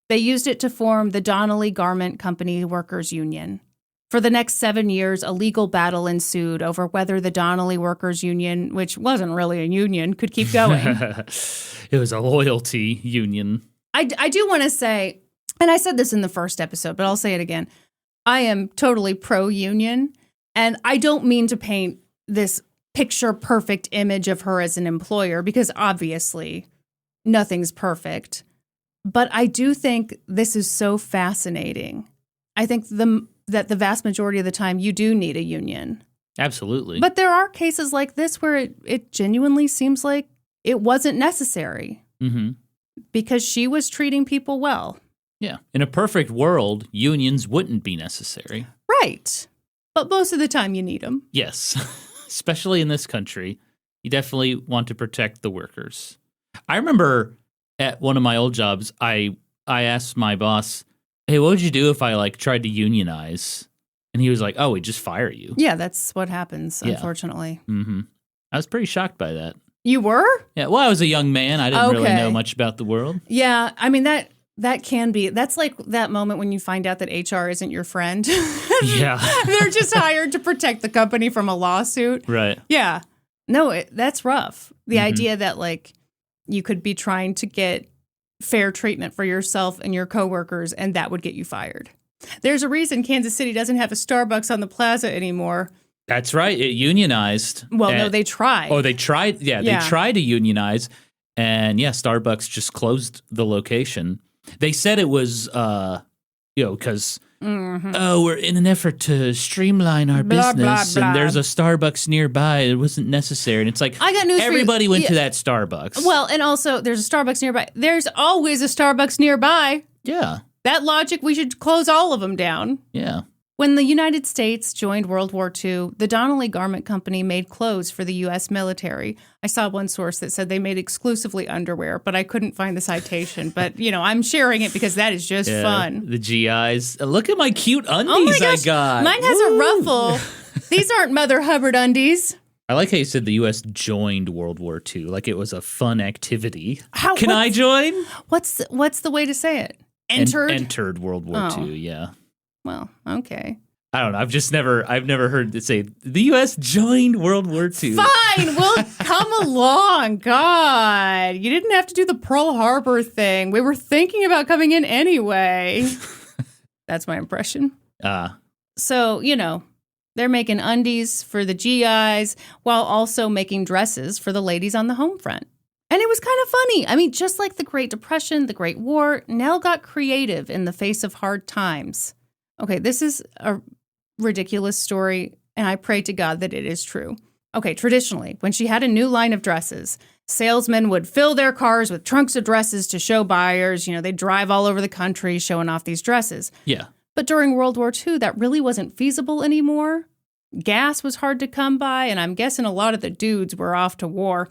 They used it to form the Donnelly Garment Company Workers Union. For the next 7 years, a legal battle ensued over whether the Donnelly Workers Union, which wasn't really a union, could keep going. It was a loyalty union. I do want to say, and I said this in the first episode, but I'll say it again. I am totally pro-union, and I don't mean to paint this picture-perfect image of her as an employer, because obviously nothing's perfect. But I do think this is so fascinating. I think that the vast majority of the time you do need a union. Absolutely. But there are cases like this where it genuinely seems like it wasn't necessary. Mm-hmm. Because she was treating people well. Yeah. In a perfect world, unions wouldn't be necessary. Right. But most of the time you need them. Yes. Especially in this country. You definitely want to protect the workers. I remember at one of my old jobs, I asked my boss, hey, what would you do if I tried to unionize? And he was like, oh, we'd just fire you. Yeah, that's what happens, Yeah. Unfortunately. Mm-hmm. I was pretty shocked by that. You were? Yeah, well, I was a young man. I didn't really know much about the world. Yeah, I mean, that can be, that's like that moment when you find out that HR isn't your friend. Yeah. They're just hired to protect the company from a lawsuit. Right. Yeah. No, that's rough. The idea that you could be trying to get fair treatment for yourself and your coworkers, and that would get you fired. There's a reason Kansas City doesn't have a Starbucks on the plaza anymore. That's right. It unionized. Well, no, they tried. Oh, they tried. Yeah, they tried to unionize. And yeah, Starbucks just closed the location. They said it was, because, we're in an effort to streamline our business. blah, blah. And there's a Starbucks nearby. It wasn't necessary. And it's like, I got news for you. everybody went to that Starbucks. Well, and also there's a Starbucks nearby. There's always a Starbucks nearby. Yeah. That logic, we should close all of them down. Yeah. When the United States joined World War II, the Donnelly Garment Company made clothes for the U.S. military. I saw one source that said they made exclusively underwear, but I couldn't find the citation. But, I'm sharing it because that is just fun. The GIs. Look at my cute undies Oh my gosh, I got. mine has a ruffle. These aren't Mother Hubbard undies. I like how you said the U.S. joined World War II, like it was a fun activity. Can I join? What's the way to say it? Entered? Entered World War II, yeah. Well, okay. I don't know. I've never heard it say the U.S. joined World War II. Fine, we'll come along. God, you didn't have to do the Pearl Harbor thing. We were thinking about coming in anyway. That's my impression. So, they're making undies for the GIs while also making dresses for the ladies on the home front. And it was kind of funny. I mean, just like the Great Depression, the Great War, Nell got creative in the face of hard times. Okay, this is a ridiculous story, and I pray to God that it is true. Okay, traditionally, when she had a new line of dresses, salesmen would fill their cars with trunks of dresses to show buyers. They'd drive all over the country showing off these dresses. Yeah. But during World War II, that really wasn't feasible anymore. Gas was hard to come by, and I'm guessing a lot of the dudes were off to war.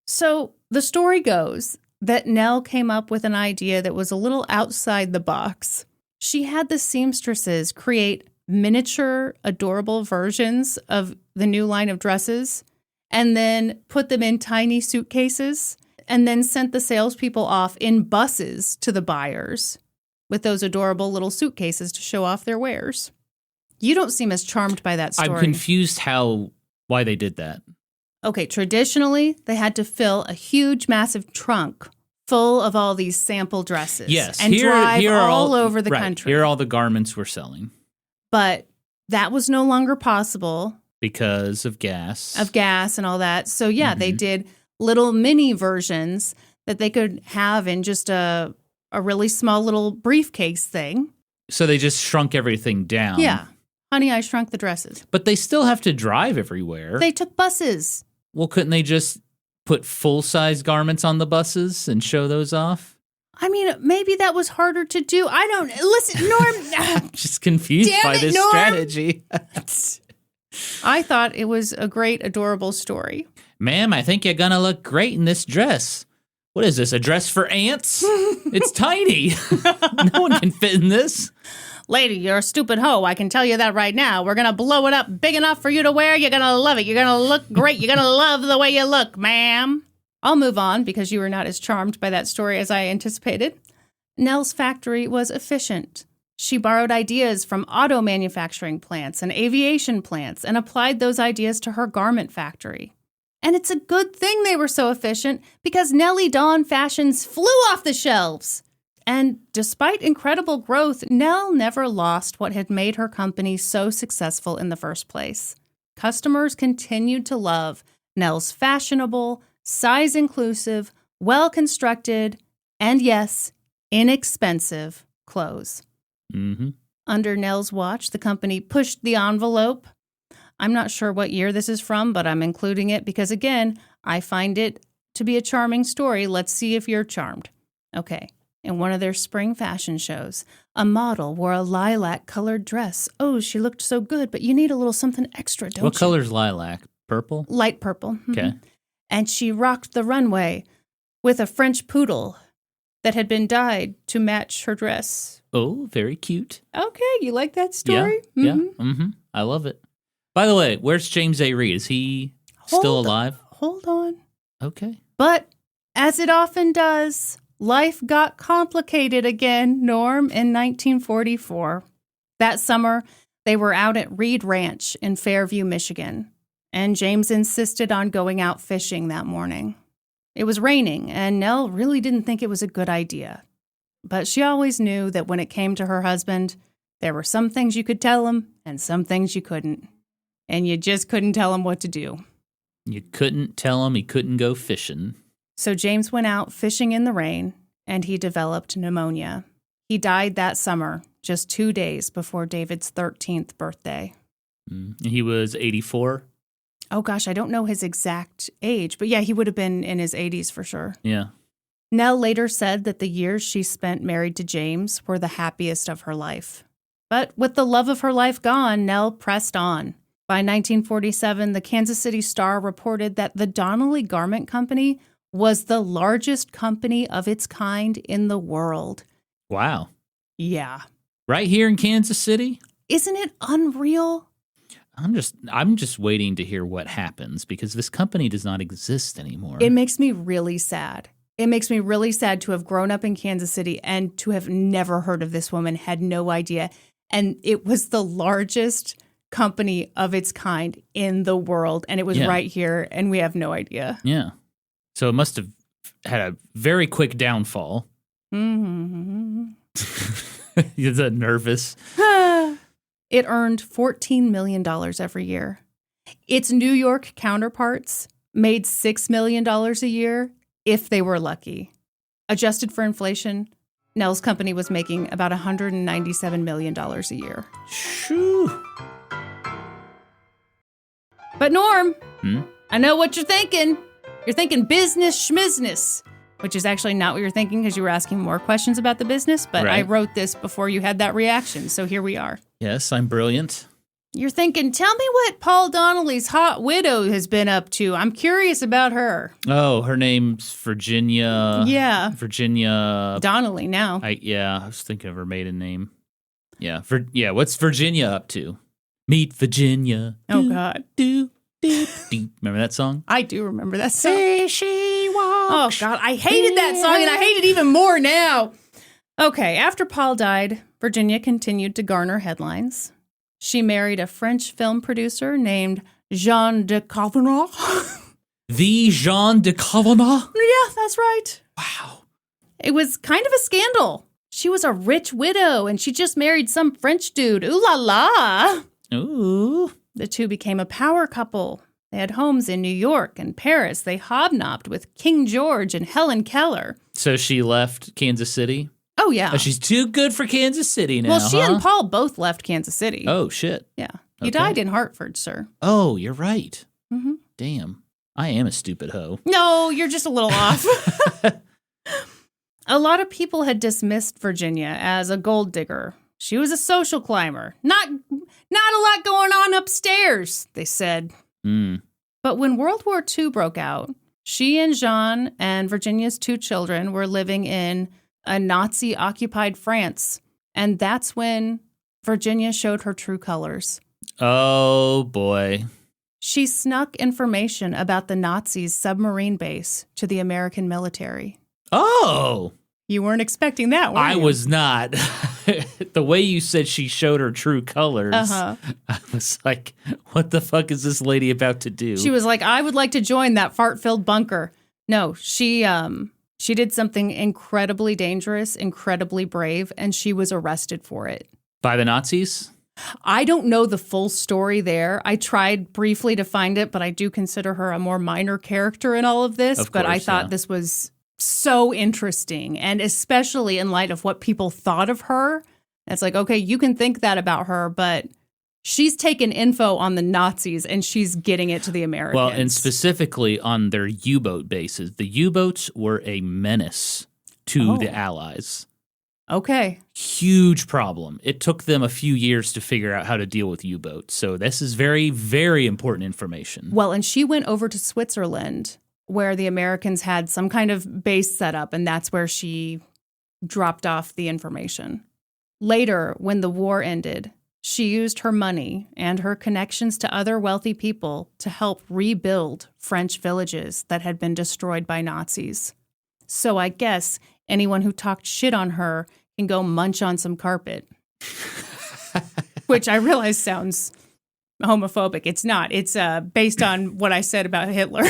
So the story goes that Nell came up with an idea that was a little outside the box. She had the seamstresses create miniature, adorable versions of the new line of dresses and then put them in tiny suitcases and then sent the salespeople off in buses to the buyers with those adorable little suitcases to show off their wares. You don't seem as charmed by that story. I'm confused why they did that. Okay, traditionally, they had to fill a huge, massive trunk full of all these sample dresses. Yes. And drive all over the country. Here are all the garments we're selling. But that was no longer possible. Because of gas. And all that. So, yeah, they did little mini versions that they could have in just a really small little briefcase thing. So they just shrunk everything down. Yeah. Honey, I Shrunk the Dresses. But they still have to drive everywhere. They took buses. Well, couldn't they just put full-size garments on the buses and show those off? I mean, maybe that was harder to do. I don't... Listen, Norm... I'm just confused by this strategy. I thought it was a great, adorable story. Ma'am, I think you're going to look great in this dress. What is this, a dress for ants? It's tiny. No one can fit in this. Lady, you're a stupid hoe. I can tell you that right now. We're going to blow it up big enough for you to wear. You're going to love it. You're going to look great. You're going to love the way you look, ma'am. I'll move on because you were not as charmed by that story as I anticipated. Nell's factory was efficient. She borrowed ideas from auto manufacturing plants and aviation plants and applied those ideas to her garment factory. And it's a good thing they were so efficient because Nelly Dawn fashions flew off the shelves. And despite incredible growth, Nell never lost what had made her company so successful in the first place. Customers continued to love Nell's fashionable, size-inclusive, well-constructed, and yes, inexpensive clothes. Mm-hmm. Under Nell's watch, the company pushed the envelope. I'm not sure what year this is from, but I'm including it because, again, I find it to be a charming story. Let's see if you're charmed. Okay. In one of their spring fashion shows, a model wore a lilac-colored dress. Oh, she looked so good, but you need a little something extra, don't you? What color's lilac? Purple? Light purple. Okay. And she rocked the runway with a French poodle that had been dyed to match her dress. Oh, very cute. Okay, you like that story? Yeah. Mm-hmm. I love it. By the way, where's James A. Reed? Is he still alive? Hold on. Okay. But, as it often does, life got complicated again, Norm, in 1944. That summer, they were out at Reed Ranch in Fairview, Michigan, and James insisted on going out fishing that morning. It was raining, and Nell really didn't think it was a good idea. But she always knew that when it came to her husband, there were some things you could tell him and some things you couldn't. And you just couldn't tell him what to do. You couldn't tell him he couldn't go fishing. So James went out fishing in the rain, and he developed pneumonia. He died that summer, just 2 days before David's 13th birthday. He was 84? Oh, gosh, I don't know his exact age, but yeah, he would have been in his 80s for sure. Yeah. Nell later said that the years she spent married to James were the happiest of her life. But with the love of her life gone, Nell pressed on. By 1947, the Kansas City Star reported that the Donnelly Garment Company was the largest company of its kind in the world. Wow. Yeah. Right here in Kansas City? Isn't it unreal? I'm just waiting to hear what happens because this company does not exist anymore. It makes me really sad. It makes me really sad to have grown up in Kansas City and to have never heard of this woman, had no idea. And it was the largest company of its kind in the world. And it was right here, and we have no idea. Yeah. So it must have had a very quick downfall. Mm-hmm. Is that nervous? It earned $14 million every year. Its New York counterparts made $6 million a year if they were lucky. Adjusted for inflation, Nell's company was making about $197 million a year. Shoo. But Norm, I know what you're thinking. You're thinking business schmizness, which is actually not what you're thinking because you were asking more questions about the business, but right. I wrote this before you had that reaction, so here we are. Yes, I'm brilliant. You're thinking, tell me what Paul Donnelly's hot widow has been up to. I'm curious about her. Oh, her name's Virginia. Yeah. Virginia. Donnelly now. I was thinking of her maiden name. Yeah. What's Virginia up to? Meet Virginia. Oh, God. Remember that song? I do remember that song. There she walks. Oh, God. I hated that song, and I hate it even more now. Okay. After Paul died, Virginia continued to garner headlines. She married a French film producer named Jean de Cavenagh. The Jean de Cavenagh? Yeah, that's right. Wow. It was kind of a scandal. She was a rich widow, and she just married some French dude. Ooh la la. Ooh. The two became a power couple. They had homes in New York and Paris. They hobnobbed with King George and Helen Keller. So she left Kansas City? Oh, yeah. Oh, she's too good for Kansas City now. Well, she and Paul both left Kansas City. Oh, shit. Yeah. He died in Hartford, sir. Oh, you're right. Mm-hmm. Damn. I am a stupid hoe. No, you're just a little off. A lot of people had dismissed Virginia as a gold digger. She was a social climber. Not a lot going on upstairs, they said. But when World War II broke out, she and Jean and Virginia's 2 children were living in a Nazi-occupied France. And that's when Virginia showed her true colors. Oh, boy. She snuck information about the Nazis' submarine base to the American military. Oh! You weren't expecting that, were you? I was not. the way you said she showed her true colors, Uh-huh. I was like, what the fuck is this lady about to do? She was like, I would like to join that fart-filled bunker. No, she did something incredibly dangerous, incredibly brave, and she was arrested for it. By the Nazis? I don't know the full story there. I tried briefly to find it, but I do consider her a more minor character in all of this. But I thought this was so interesting, and especially in light of what people thought of her. It's like, okay, you can think that about her, but she's taken info on the Nazis and she's getting it to the Americans. Well, and specifically on their U-boat bases. The U-boats were a menace to the Allies. Okay. Huge problem. It took them a few years to figure out how to deal with U-boats. So this is very, very important information. Well, and she went over to Switzerland where the Americans had some kind of base set up, and that's where she dropped off the information. Later, when the war ended, she used her money and her connections to other wealthy people to help rebuild French villages that had been destroyed by Nazis. So I guess anyone who talked shit on her can go munch on some carpet. Which I realize sounds homophobic. It's not. It's based on what I said about Hitler.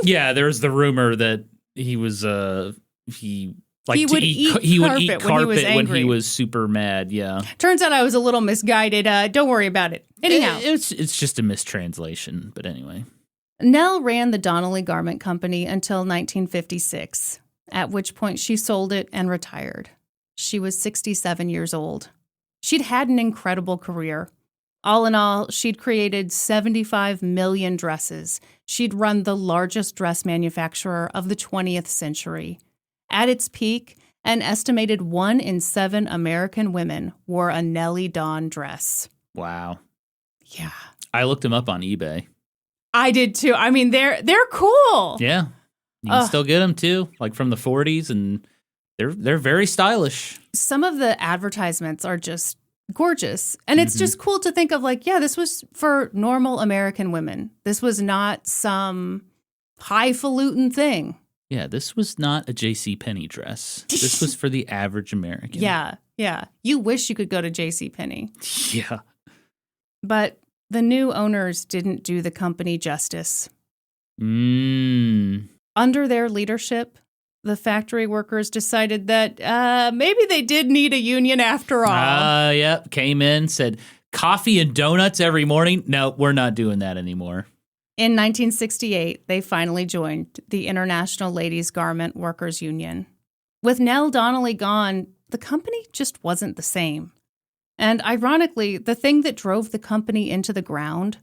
Yeah, there's the rumor that he was he would eat carpet when he was super mad. Yeah. Turns out I was a little misguided. Don't worry about it. Anyhow, it's just a mistranslation. But anyway, Nell ran the Donnelly Garment Company until 1956, at which point she sold it and retired. She was 67 years old. She'd had an incredible career. All in all, she'd created 75 million dresses. She'd run the largest dress manufacturer of the 20th century. At its peak, an estimated 1 in 7 American women wore a Nelly Dawn dress. Wow. Yeah. I looked them up on eBay. I did too. I mean, they're cool. Yeah. You can still get them too, like from the 40s, and they're very stylish. Some of the advertisements are just gorgeous. And it's just cool to think of like, yeah, this was for normal American women. This was not some highfalutin thing. Yeah, this was not a JCPenney dress. This was for the average American. Yeah. You wish you could go to JCPenney. Yeah. But the new owners didn't do the company justice. Under their leadership, the factory workers decided that maybe they did need a union after all. Yep. Came in, said, coffee and donuts every morning? No, we're not doing that anymore. In 1968, they finally joined the International Ladies Garment Workers Union. With Nell Donnelly gone, the company just wasn't the same. And ironically, the thing that drove the company into the ground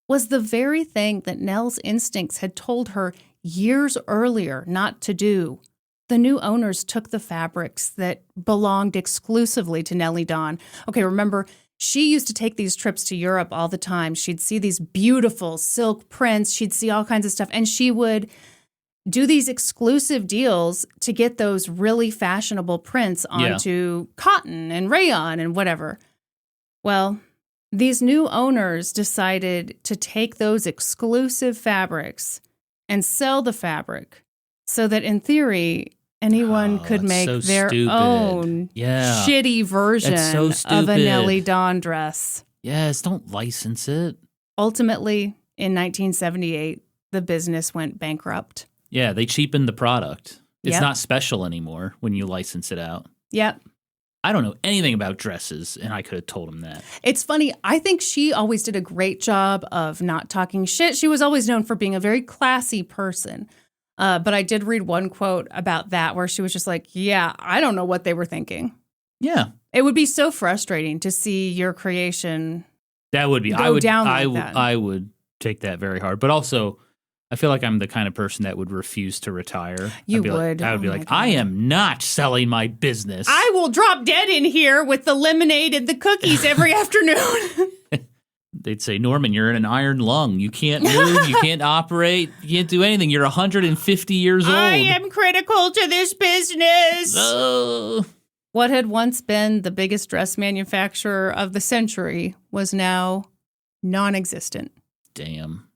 was the very thing that Nell's instincts had told her years earlier not to do. The new owners took the fabrics that belonged exclusively to Nelly Dawn. Okay, remember, she used to take these trips to Europe all the time. She'd see these beautiful silk prints. She'd see all kinds of stuff. And she would do these exclusive deals to get those really fashionable prints onto cotton and rayon and whatever. Well, these new owners decided to take those exclusive fabrics and sell the fabric so that in theory, anyone could make their own shitty version of a Nelly Dawn dress. Yes, don't license it. Ultimately, in 1978, the business went bankrupt. Yeah, they cheapened the product. It's not special anymore when you license it out. Yep. I don't know anything about dresses, and I could have told him that. It's funny. I think she always did a great job of not talking shit. She was always known for being a very classy person. But I did read one quote about that where she was just like, yeah, I don't know what they were thinking. Yeah. It would be so frustrating to see your creation that would be. go down like that. I would take that very hard. But also, I feel like I'm the kind of person that would refuse to retire. I would be like, I am not selling my business. I will drop dead in here with the lemonade and the cookies every afternoon. They'd say, Norman, you're in an iron lung. You can't move. You can't operate. You can't do anything. You're 150 years old. I am critical to this business. What had once been the biggest dress manufacturer of the century was now non-existent. Damn.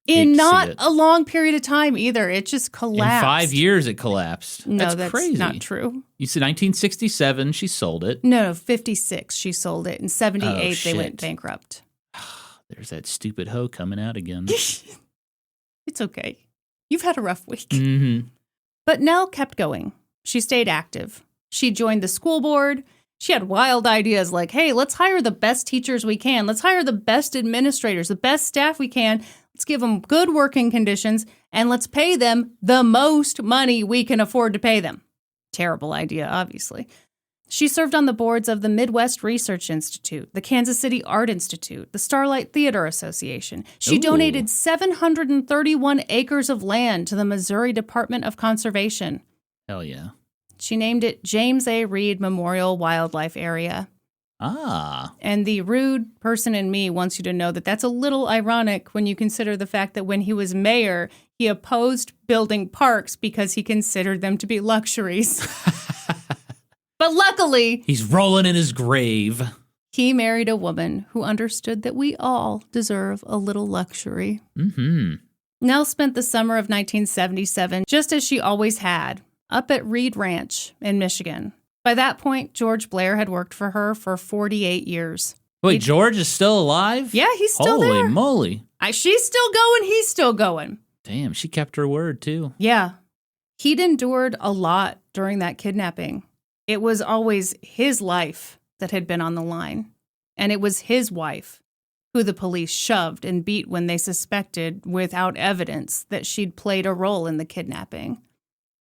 In Hate to see not it. a long period of time either. It just collapsed. In 5 years, it collapsed. No, that's crazy. not true. You said 1967, she sold it. No, 56 she sold it. In 78 they shit. went bankrupt. There's that stupid hoe coming out again. It's okay. You've had a rough week. Mm-hmm. But Nell kept going. She stayed active. She joined the school board. She had wild ideas like, hey, let's hire the best teachers we can. Let's hire the best administrators, the best staff we can. Let's give them good working conditions, and let's pay them the most money we can afford to pay them. Terrible idea, obviously. She served on the boards of the Midwest Research Institute, the Kansas City Art Institute, the Starlight Theater Association. She donated 731 acres of land to the Missouri Department of Conservation. Hell yeah. She named it James A. Reed Memorial Wildlife Area. Ah. And the rude person in me wants you to know that that's a little ironic when you consider the fact that when he was mayor, he opposed building parks because he considered them to be luxuries. But luckily, he's rolling in his grave. He married a woman who understood that we all deserve a little luxury. Mm-hmm. Nell spent the summer of 1977, just as she always had, up at Reed Ranch in Michigan. By that point, George Blair had worked for her for 48 years. Wait, George is still alive? Yeah, he's still there. Holy moly. She's still going, he's still going. Damn, she kept her word, too. Yeah. He'd endured a lot during that kidnapping. It was always his life that had been on the line. And it was his wife who the police shoved and beat when they suspected, without evidence, that she'd played a role in the kidnapping.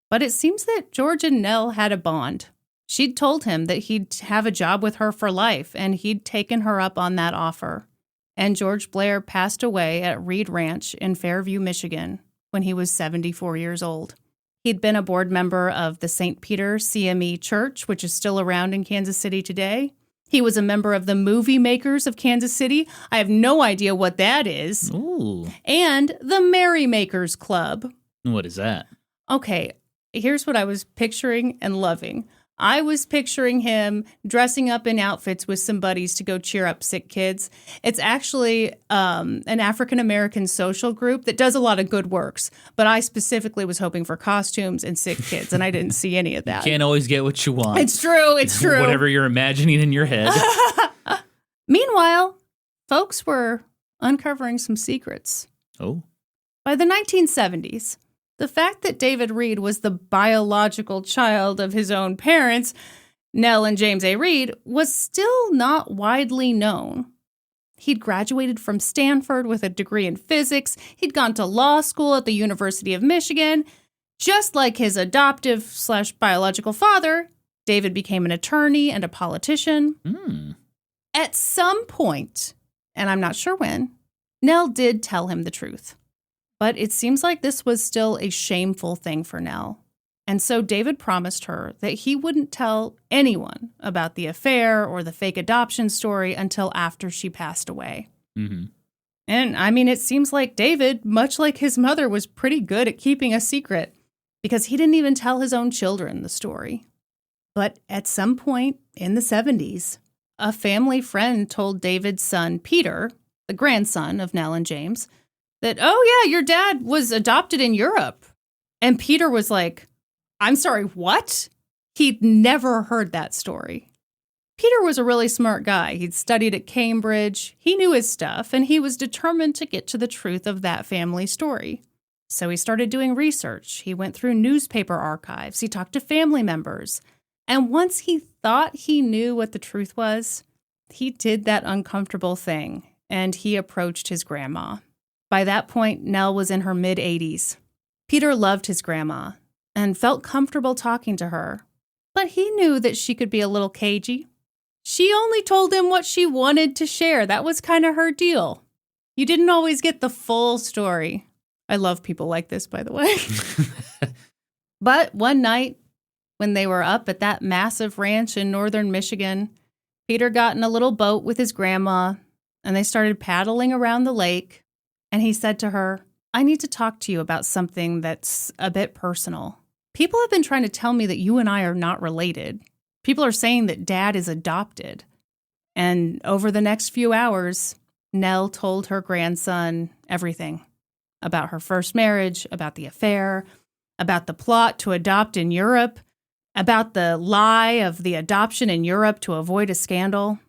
But it seems that George and Nell had a bond. She'd told him that he'd have a job with her for life, and he'd taken her up on that offer. And George Blair passed away at Reed Ranch in Fairview, Michigan, when he was 74 years old. He'd been a board member of the St. Peter CME Church, which is still around in Kansas City today. He was a member of the Movie Makers of Kansas City. I have no idea what that is. Ooh. And the Merrymakers Club. What is that? Okay, here's what I was picturing and loving. I was picturing him dressing up in outfits with some buddies to go cheer up sick kids. It's actually an African-American social group that does a lot of good works, but I specifically was hoping for costumes and sick kids, and I didn't see any of that. You can't always get what you want. It's true, it's true. Whatever you're imagining in your head. Meanwhile, folks were uncovering some secrets. Oh. By the 1970s, the fact that David Reed was the biological child of his own parents, Nell and James A. Reed, was still not widely known. He'd graduated from Stanford with a degree in physics. He'd gone to law school at the University of Michigan. Just like his adoptive/biological father, David became an attorney and a politician. At some point, and I'm not sure when, Nell did tell him the truth. But it seems like this was still a shameful thing for Nell. And so David promised her that he wouldn't tell anyone about the affair or the fake adoption story until after she passed away. Mm-hmm. And I mean, it seems like David, much like his mother, was pretty good at keeping a secret because he didn't even tell his own children the story. But at some point in the 70s, a family friend told David's son, Peter, the grandson of Nell and James, that, oh yeah, your dad was adopted in Europe. And Peter was like, I'm sorry, what? He'd never heard that story. Peter was a really smart guy. He'd studied at Cambridge. He knew his stuff, and he was determined to get to the truth of that family story. So he started doing research. He went through newspaper archives. He talked to family members. And once he thought he knew what the truth was, he did that uncomfortable thing, and he approached his grandma. By that point, Nell was in her mid-80s. Peter loved his grandma and felt comfortable talking to her, but he knew that she could be a little cagey. She only told him what she wanted to share. That was kind of her deal. You didn't always get the full story. I love people like this, by the way. But one night, when they were up at that massive ranch in northern Michigan, Peter got in a little boat with his grandma, and they started paddling around the lake. And he said to her, I need to talk to you about something that's a bit personal. People have been trying to tell me that you and I are not related. People are saying that Dad is adopted. And over the next few hours, Nell told her grandson everything about her first marriage, about the affair, about the plot to adopt in Europe, about the lie of the adoption in Europe to avoid a scandal.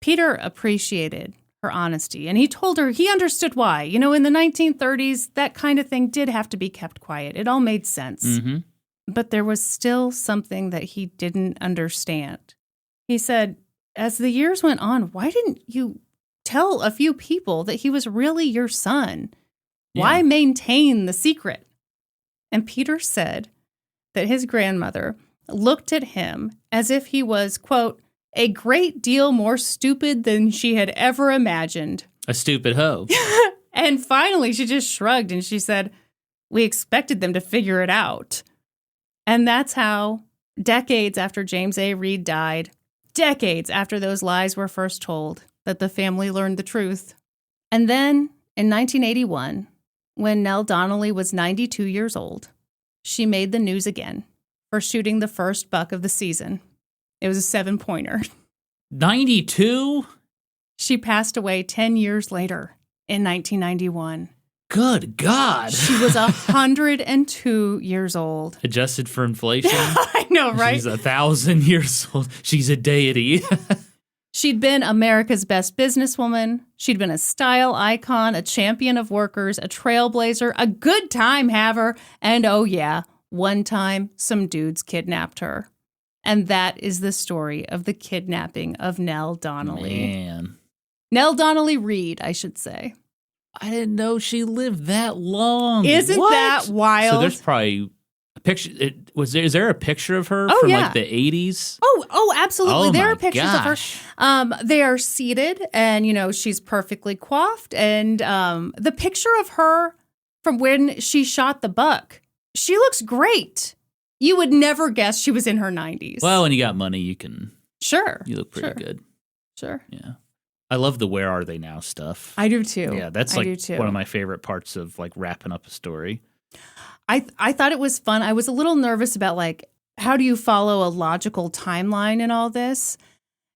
Peter appreciated her honesty, and he told her he understood why. You know, in the 1930s, that kind of thing did have to be kept quiet. It all made sense. Mm-hmm. But there was still something that he didn't understand. He said, as the years went on, why didn't you tell a few people that he was really your son? Yeah. Why maintain the secret? And Peter said that his grandmother looked at him as if he was, quote, a great deal more stupid than she had ever imagined. A stupid hoe. And finally, she just shrugged and she said, we expected them to figure it out. And that's how, decades after James A. Reed died, decades after those lies were first told, that the family learned the truth. And then, in 1981, when Nell Donnelly was 92 years old, she made the news again for shooting the first buck of the season. It was a 7-pointer. 92? She passed away 10 years later in 1991. Good God. She was 102 years old. Adjusted for inflation. I know, right? She's 1,000 years old. She's a deity. She'd been America's best businesswoman. She'd been a style icon, a champion of workers, a trailblazer, a good time haver, and oh yeah, one time some dudes kidnapped her. And that is the story of the kidnapping of Nell Donnelly. Man. Nell Donnelly Reed, I should say. I didn't know she lived that long. Isn't What? that wild? So there's probably a picture. Is there a picture of her from like the 80s? Oh, absolutely. Oh, there my are pictures gosh. of her. They are seated and, you know, she's perfectly coiffed. And the picture of her from when she shot the buck, she looks great. You would never guess she was in her 90s. Well, when you got money, you look pretty good. Sure. Yeah. I love the Where Are They Now stuff. I do too. Yeah, that's like one of my favorite parts of like wrapping up a story. I thought it was fun. I was a little nervous about like, how do you follow a logical timeline in all this?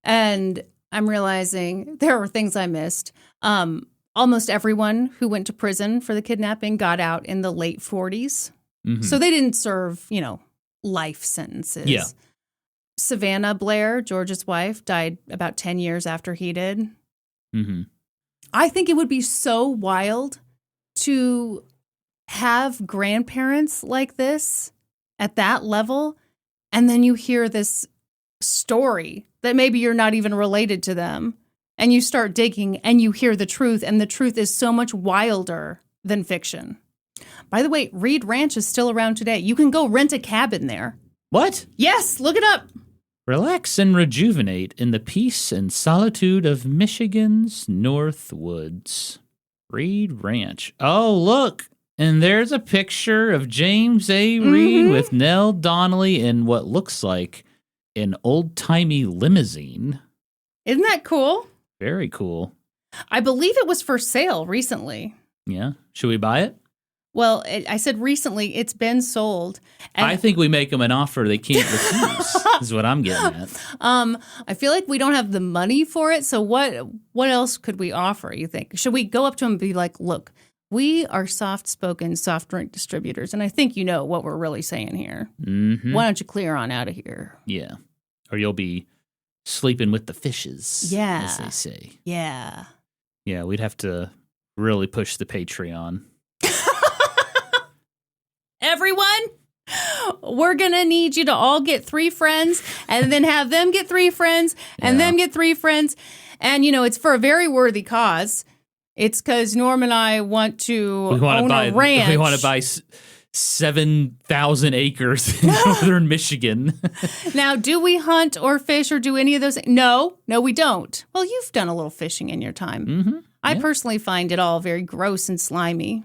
And I'm realizing there are things I missed. Almost everyone who went to prison for the kidnapping got out in the late 40s. Mm-hmm. So they didn't serve, you know, life sentences. Yeah. Savannah Blair, George's wife, died about 10 years after he did. Mm-hmm. I think it would be so wild to have grandparents like this at that level, and then you hear this story that maybe you're not even related to them, and you start digging and you hear the truth, and the truth is so much wilder than fiction. By the way, Reed Ranch is still around today. You can go rent a cabin there. What? Yes, look it up. Relax and rejuvenate in the peace and solitude of Michigan's North Woods. Reed Ranch. Oh, look. And there's a picture of James A. Reed with Nell Donnelly in what looks like an old-timey limousine. Isn't that cool? Very cool. I believe it was for sale recently. Yeah. Should we buy it? Well, I said recently, it's been sold. And I think we make them an offer they can't refuse, is what I'm getting at. I feel like we don't have the money for it. So what else could we offer, you think? Should we go up to them and be like, look, we are soft-spoken soft drink distributors, and I think you know what we're really saying here. Mm-hmm. Why don't you clear on out of here? Yeah. Or you'll be sleeping with the fishes, Yeah. as they say. Yeah. Yeah, we'd have to really push the Patreon. Everyone, we're going to need you to all get 3 friends and then have them get 3 friends and them get 3 friends. And, you know, it's for a very worthy cause. It's because Norm and I want to own a ranch. We want to buy 7,000 acres in northern Michigan. Now, do we hunt or fish or do any of those? No, we don't. Well, you've done a little fishing in your time. Mm-hmm. I personally find it all very gross and slimy.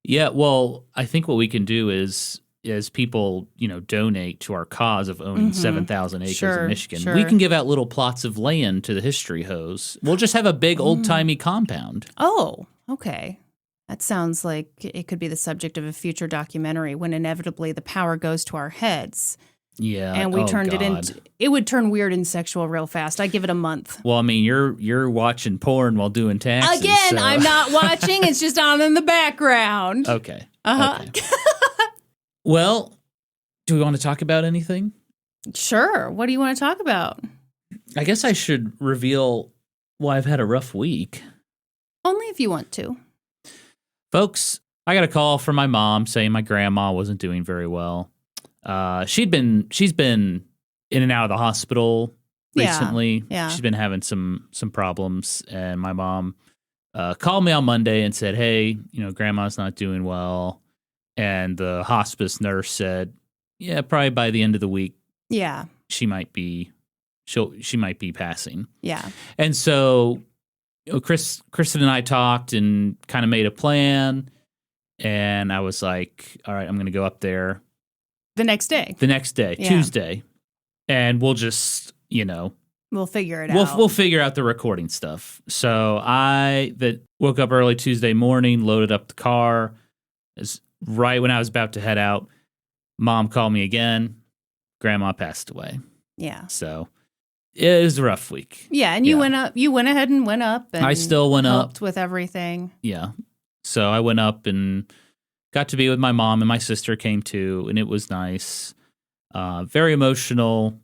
Yeah, well, I think what we can do is as people, you know, donate to our cause of owning 7,000 acres in Michigan, we can give out little plots of land to the history hoes. We'll just have a big old-timey compound. Oh, okay. That sounds like it could be the subject of a future documentary when inevitably the power goes to our heads Yeah. And we turned it God. into, it would turn weird and sexual real fast. I give it a month. Well, I mean, you're watching porn while doing taxes. Again, so. I'm not watching. It's just on in the background. Okay. Uh-huh. Okay. Well, do we want to talk about anything? Sure. What do you want to talk about? I guess I should reveal why I've had a rough week. Only if you want to. Folks, I got a call from my mom saying my grandma wasn't doing very well. She's been in and out of the hospital recently. Yeah. She's been having some problems, and my mom called me on Monday and said, "Hey, grandma's not doing well." And the hospice nurse said, "Yeah, probably by the end of the week, Yeah. she might be passing." Yeah. And so, Kristin and I talked and kind of made a plan. And I was like, "All right, I'm going to go up there The next day. Yeah. Tuesday, and we'll just, We'll figure it out. we'll figure out the recording stuff." So I woke up early Tuesday morning, loaded up the car. Right when I was about to head out, Mom called me again. Grandma passed away. Yeah. So it was a rough week. Yeah, and you went up. You went ahead and went up. And I still went helped up with everything. Yeah. So I went up and got to be with my mom, and my sister came too, and it was nice. Very emotional.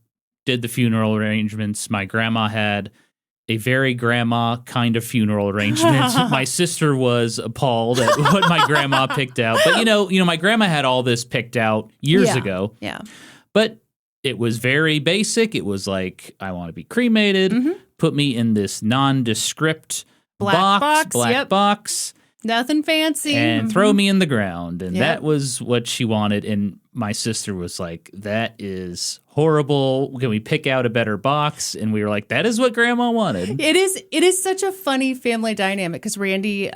Did the funeral arrangements. My grandma had a very grandma kind of funeral arrangement. My sister was appalled at what my grandma picked out. But my grandma had all this picked out years ago. Yeah. But it was very basic. It was like, I want to be cremated. Put me in this nondescript black box. Nothing fancy. And throw me in the ground. And that was what she wanted. And my sister was like, "That is horrible. Can we pick out a better box?" And we were like, "That is what Grandma wanted." It is such a funny family dynamic because Randy,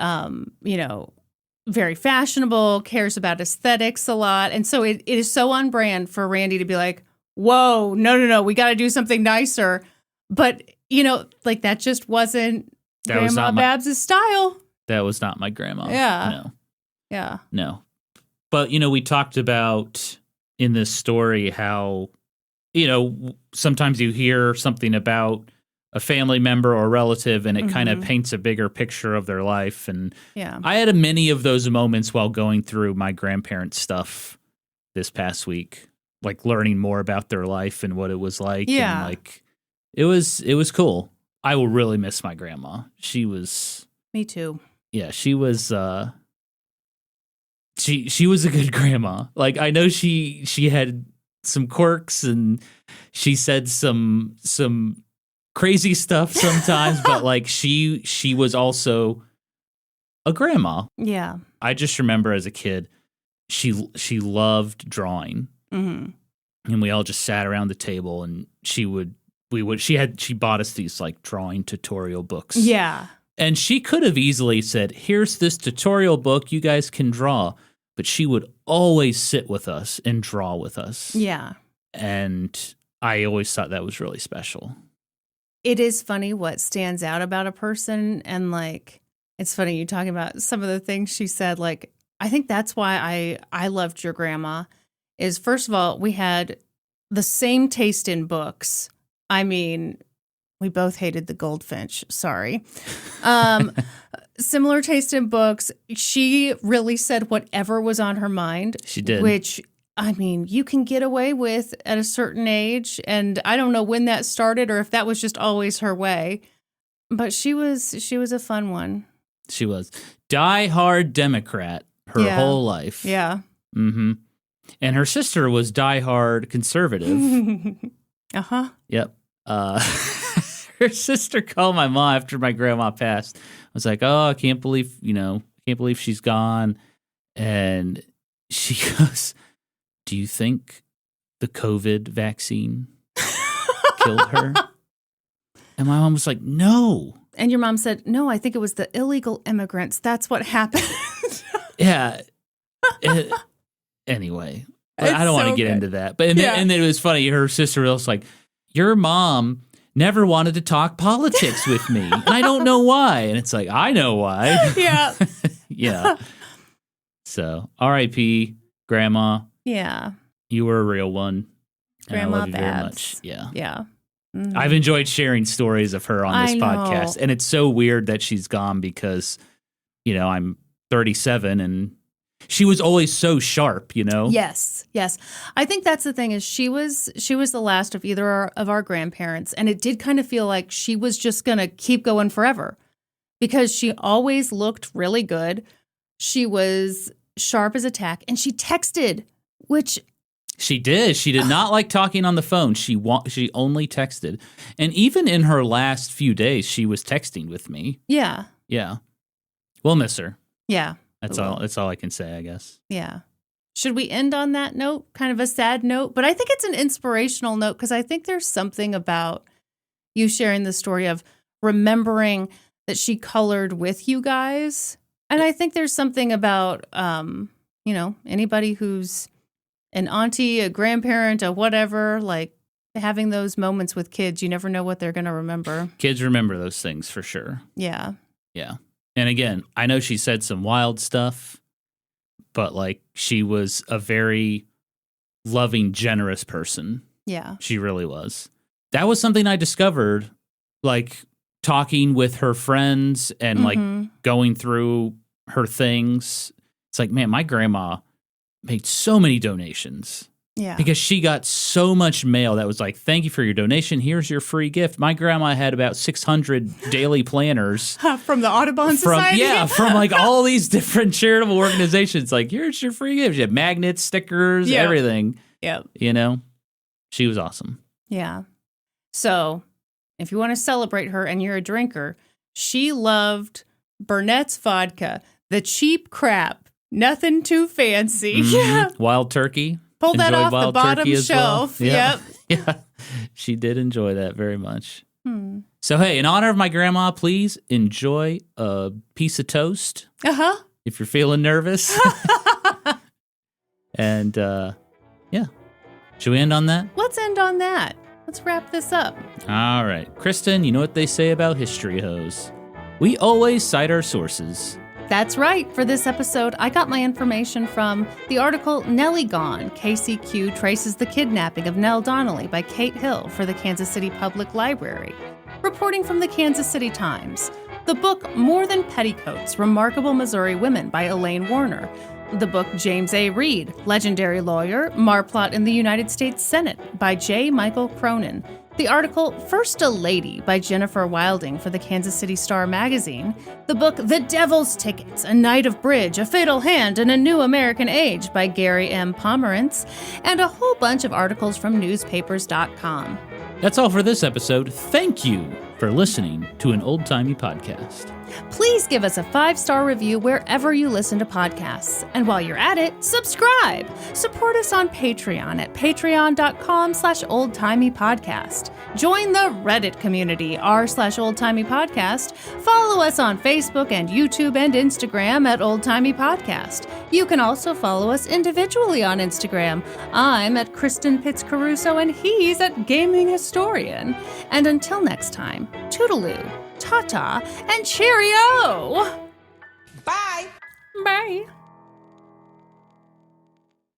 very fashionable, cares about aesthetics a lot. And so it is so on brand for Randy to be like, "Whoa, no, we got to do something nicer." But, that just wasn't Grandma Babs' style. That was not my grandma. Yeah. No. Yeah. No. But, we talked about in this story how, sometimes you hear something about a family member or relative and it kind of paints a bigger picture of their life. And I had many of those moments while going through my grandparents' stuff this past week, like learning more about their life and what it was like. Yeah. And it was cool. I will really miss my grandma. She was... Me too. Yeah, she was she was a good grandma. Like, I know she had some quirks and she said some crazy stuff sometimes, but she was also a grandma. Yeah. I just remember as a kid, she loved drawing. Mm-hmm. And we all just sat around the table and she bought us these drawing tutorial books. Yeah. And she could have easily said, "Here's this tutorial book, you guys can draw." But she would always sit with us and draw with us. Yeah. And I always thought that was really special. It is funny what stands out about a person. And it's funny you talking about some of the things she said. I think that's why I loved your grandma is, first of all, we had the same taste in books. I mean, we both hated the Goldfinch. Sorry. Similar taste in books. She really said whatever was on her mind. She did. Which, I mean, you can get away with at a certain age. And I don't know when that started or if that was just always her way. But she was a fun one. She was. Die-hard Democrat her whole life. Yeah. Mm-hmm. And her sister was die-hard conservative. Uh-huh. Yep. Her sister called my mom after my grandma passed. I was like, "Oh, I can't believe she's gone." And she goes, "Do you think the COVID vaccine killed her?" And my mom was like, "No." And your mom said, "No, I think it was the illegal immigrants. That's what happened." Yeah. Anyway, I don't want to get into that. But and then it was funny. Her sister was like, "Your mom never wanted to talk politics with me. And I don't know why." And it's like, I know why. Yeah. Yeah. So, R.I.P. Grandma. Yeah. You were a real one. And I Grandma love you very Babs. much. Yeah. Yeah. I've enjoyed sharing stories of her on this podcast. And it's so weird that she's gone because, I'm 37 and she was always so sharp, Yes. I think that's the thing is she was the last of either of our grandparents. And it did kind of feel like she was just going to keep going forever because she always looked really good. She was sharp as a tack and she texted, which... She did. She did not like talking on the phone. She only texted. And even in her last few days, she was texting with me. Yeah. Yeah. We'll miss her. Yeah. That's all I can say, I guess. Yeah. Should we end on that note? Kind of a sad note, but I think it's an inspirational note because I think there's something about you sharing the story of remembering that she colored with you guys. And I think there's something about, anybody who's an auntie, a grandparent, a whatever, like having those moments with kids, you never know what they're going to remember. Kids remember those things for sure. Yeah. Yeah. And again, I know she said some wild stuff, but she was a very loving, generous person. Yeah. She really was. That was something I discovered, talking with her friends and going through her things. It's like, man, my grandma made so many donations. Yeah. Because she got so much mail that was like, thank you for your donation. Here's your free gift. My grandma had about 600 daily planners. From the Audubon Society? Yeah, from all these different charitable organizations. Here's your free gift. She had magnets, stickers, everything. Yeah. She was awesome. Yeah. So if you want to celebrate her and you're a drinker, she loved Burnett's vodka, the cheap crap, nothing too fancy. Mm-hmm. Wild turkey. Pull that off the bottom shelf. Well. Yep. Yeah. She did enjoy that very much. So, hey, in honor of my grandma, please enjoy a piece of toast. Uh-huh. If you're feeling nervous. And, should we end on that? Let's end on that. Let's wrap this up. All right. Kristin, you know what they say about history hoes. We always cite our sources. That's right. For this episode, I got my information from the article Nelly Gone. KCQ traces the kidnapping of Nell Donnelly by Kate Hill for the Kansas City Public Library. Reporting from the Kansas City Times. The book More Than Petticoats, Remarkable Missouri Women by Elaine Warner. The book James A. Reed, Legendary Lawyer, Marplot in the United States Senate by J. Michael Cronan. The article First a Lady by Jennifer Wilding for the Kansas City Star magazine. The book The Devil's Tickets, A Night of Bridge, A Fatal Hand, and a New American Age by Gary M. Pomerantz. And a whole bunch of articles from newspapers.com. That's all for this episode. Thank you for listening to an old-timey podcast. Please give us a 5-star review wherever you listen to podcasts. And while you're at it, subscribe. Support us on Patreon at patreon.com/oldtimeypodcast. Join the Reddit community, r/oldtimeypodcast. Follow us on Facebook and YouTube and Instagram at Old Timey Podcast. You can also follow us individually on Instagram. I'm at Kristin Pitts Caruso and he's at Gaming Historian. And until next time, toodaloo, ta-ta, and cheerio! Bye! Bye!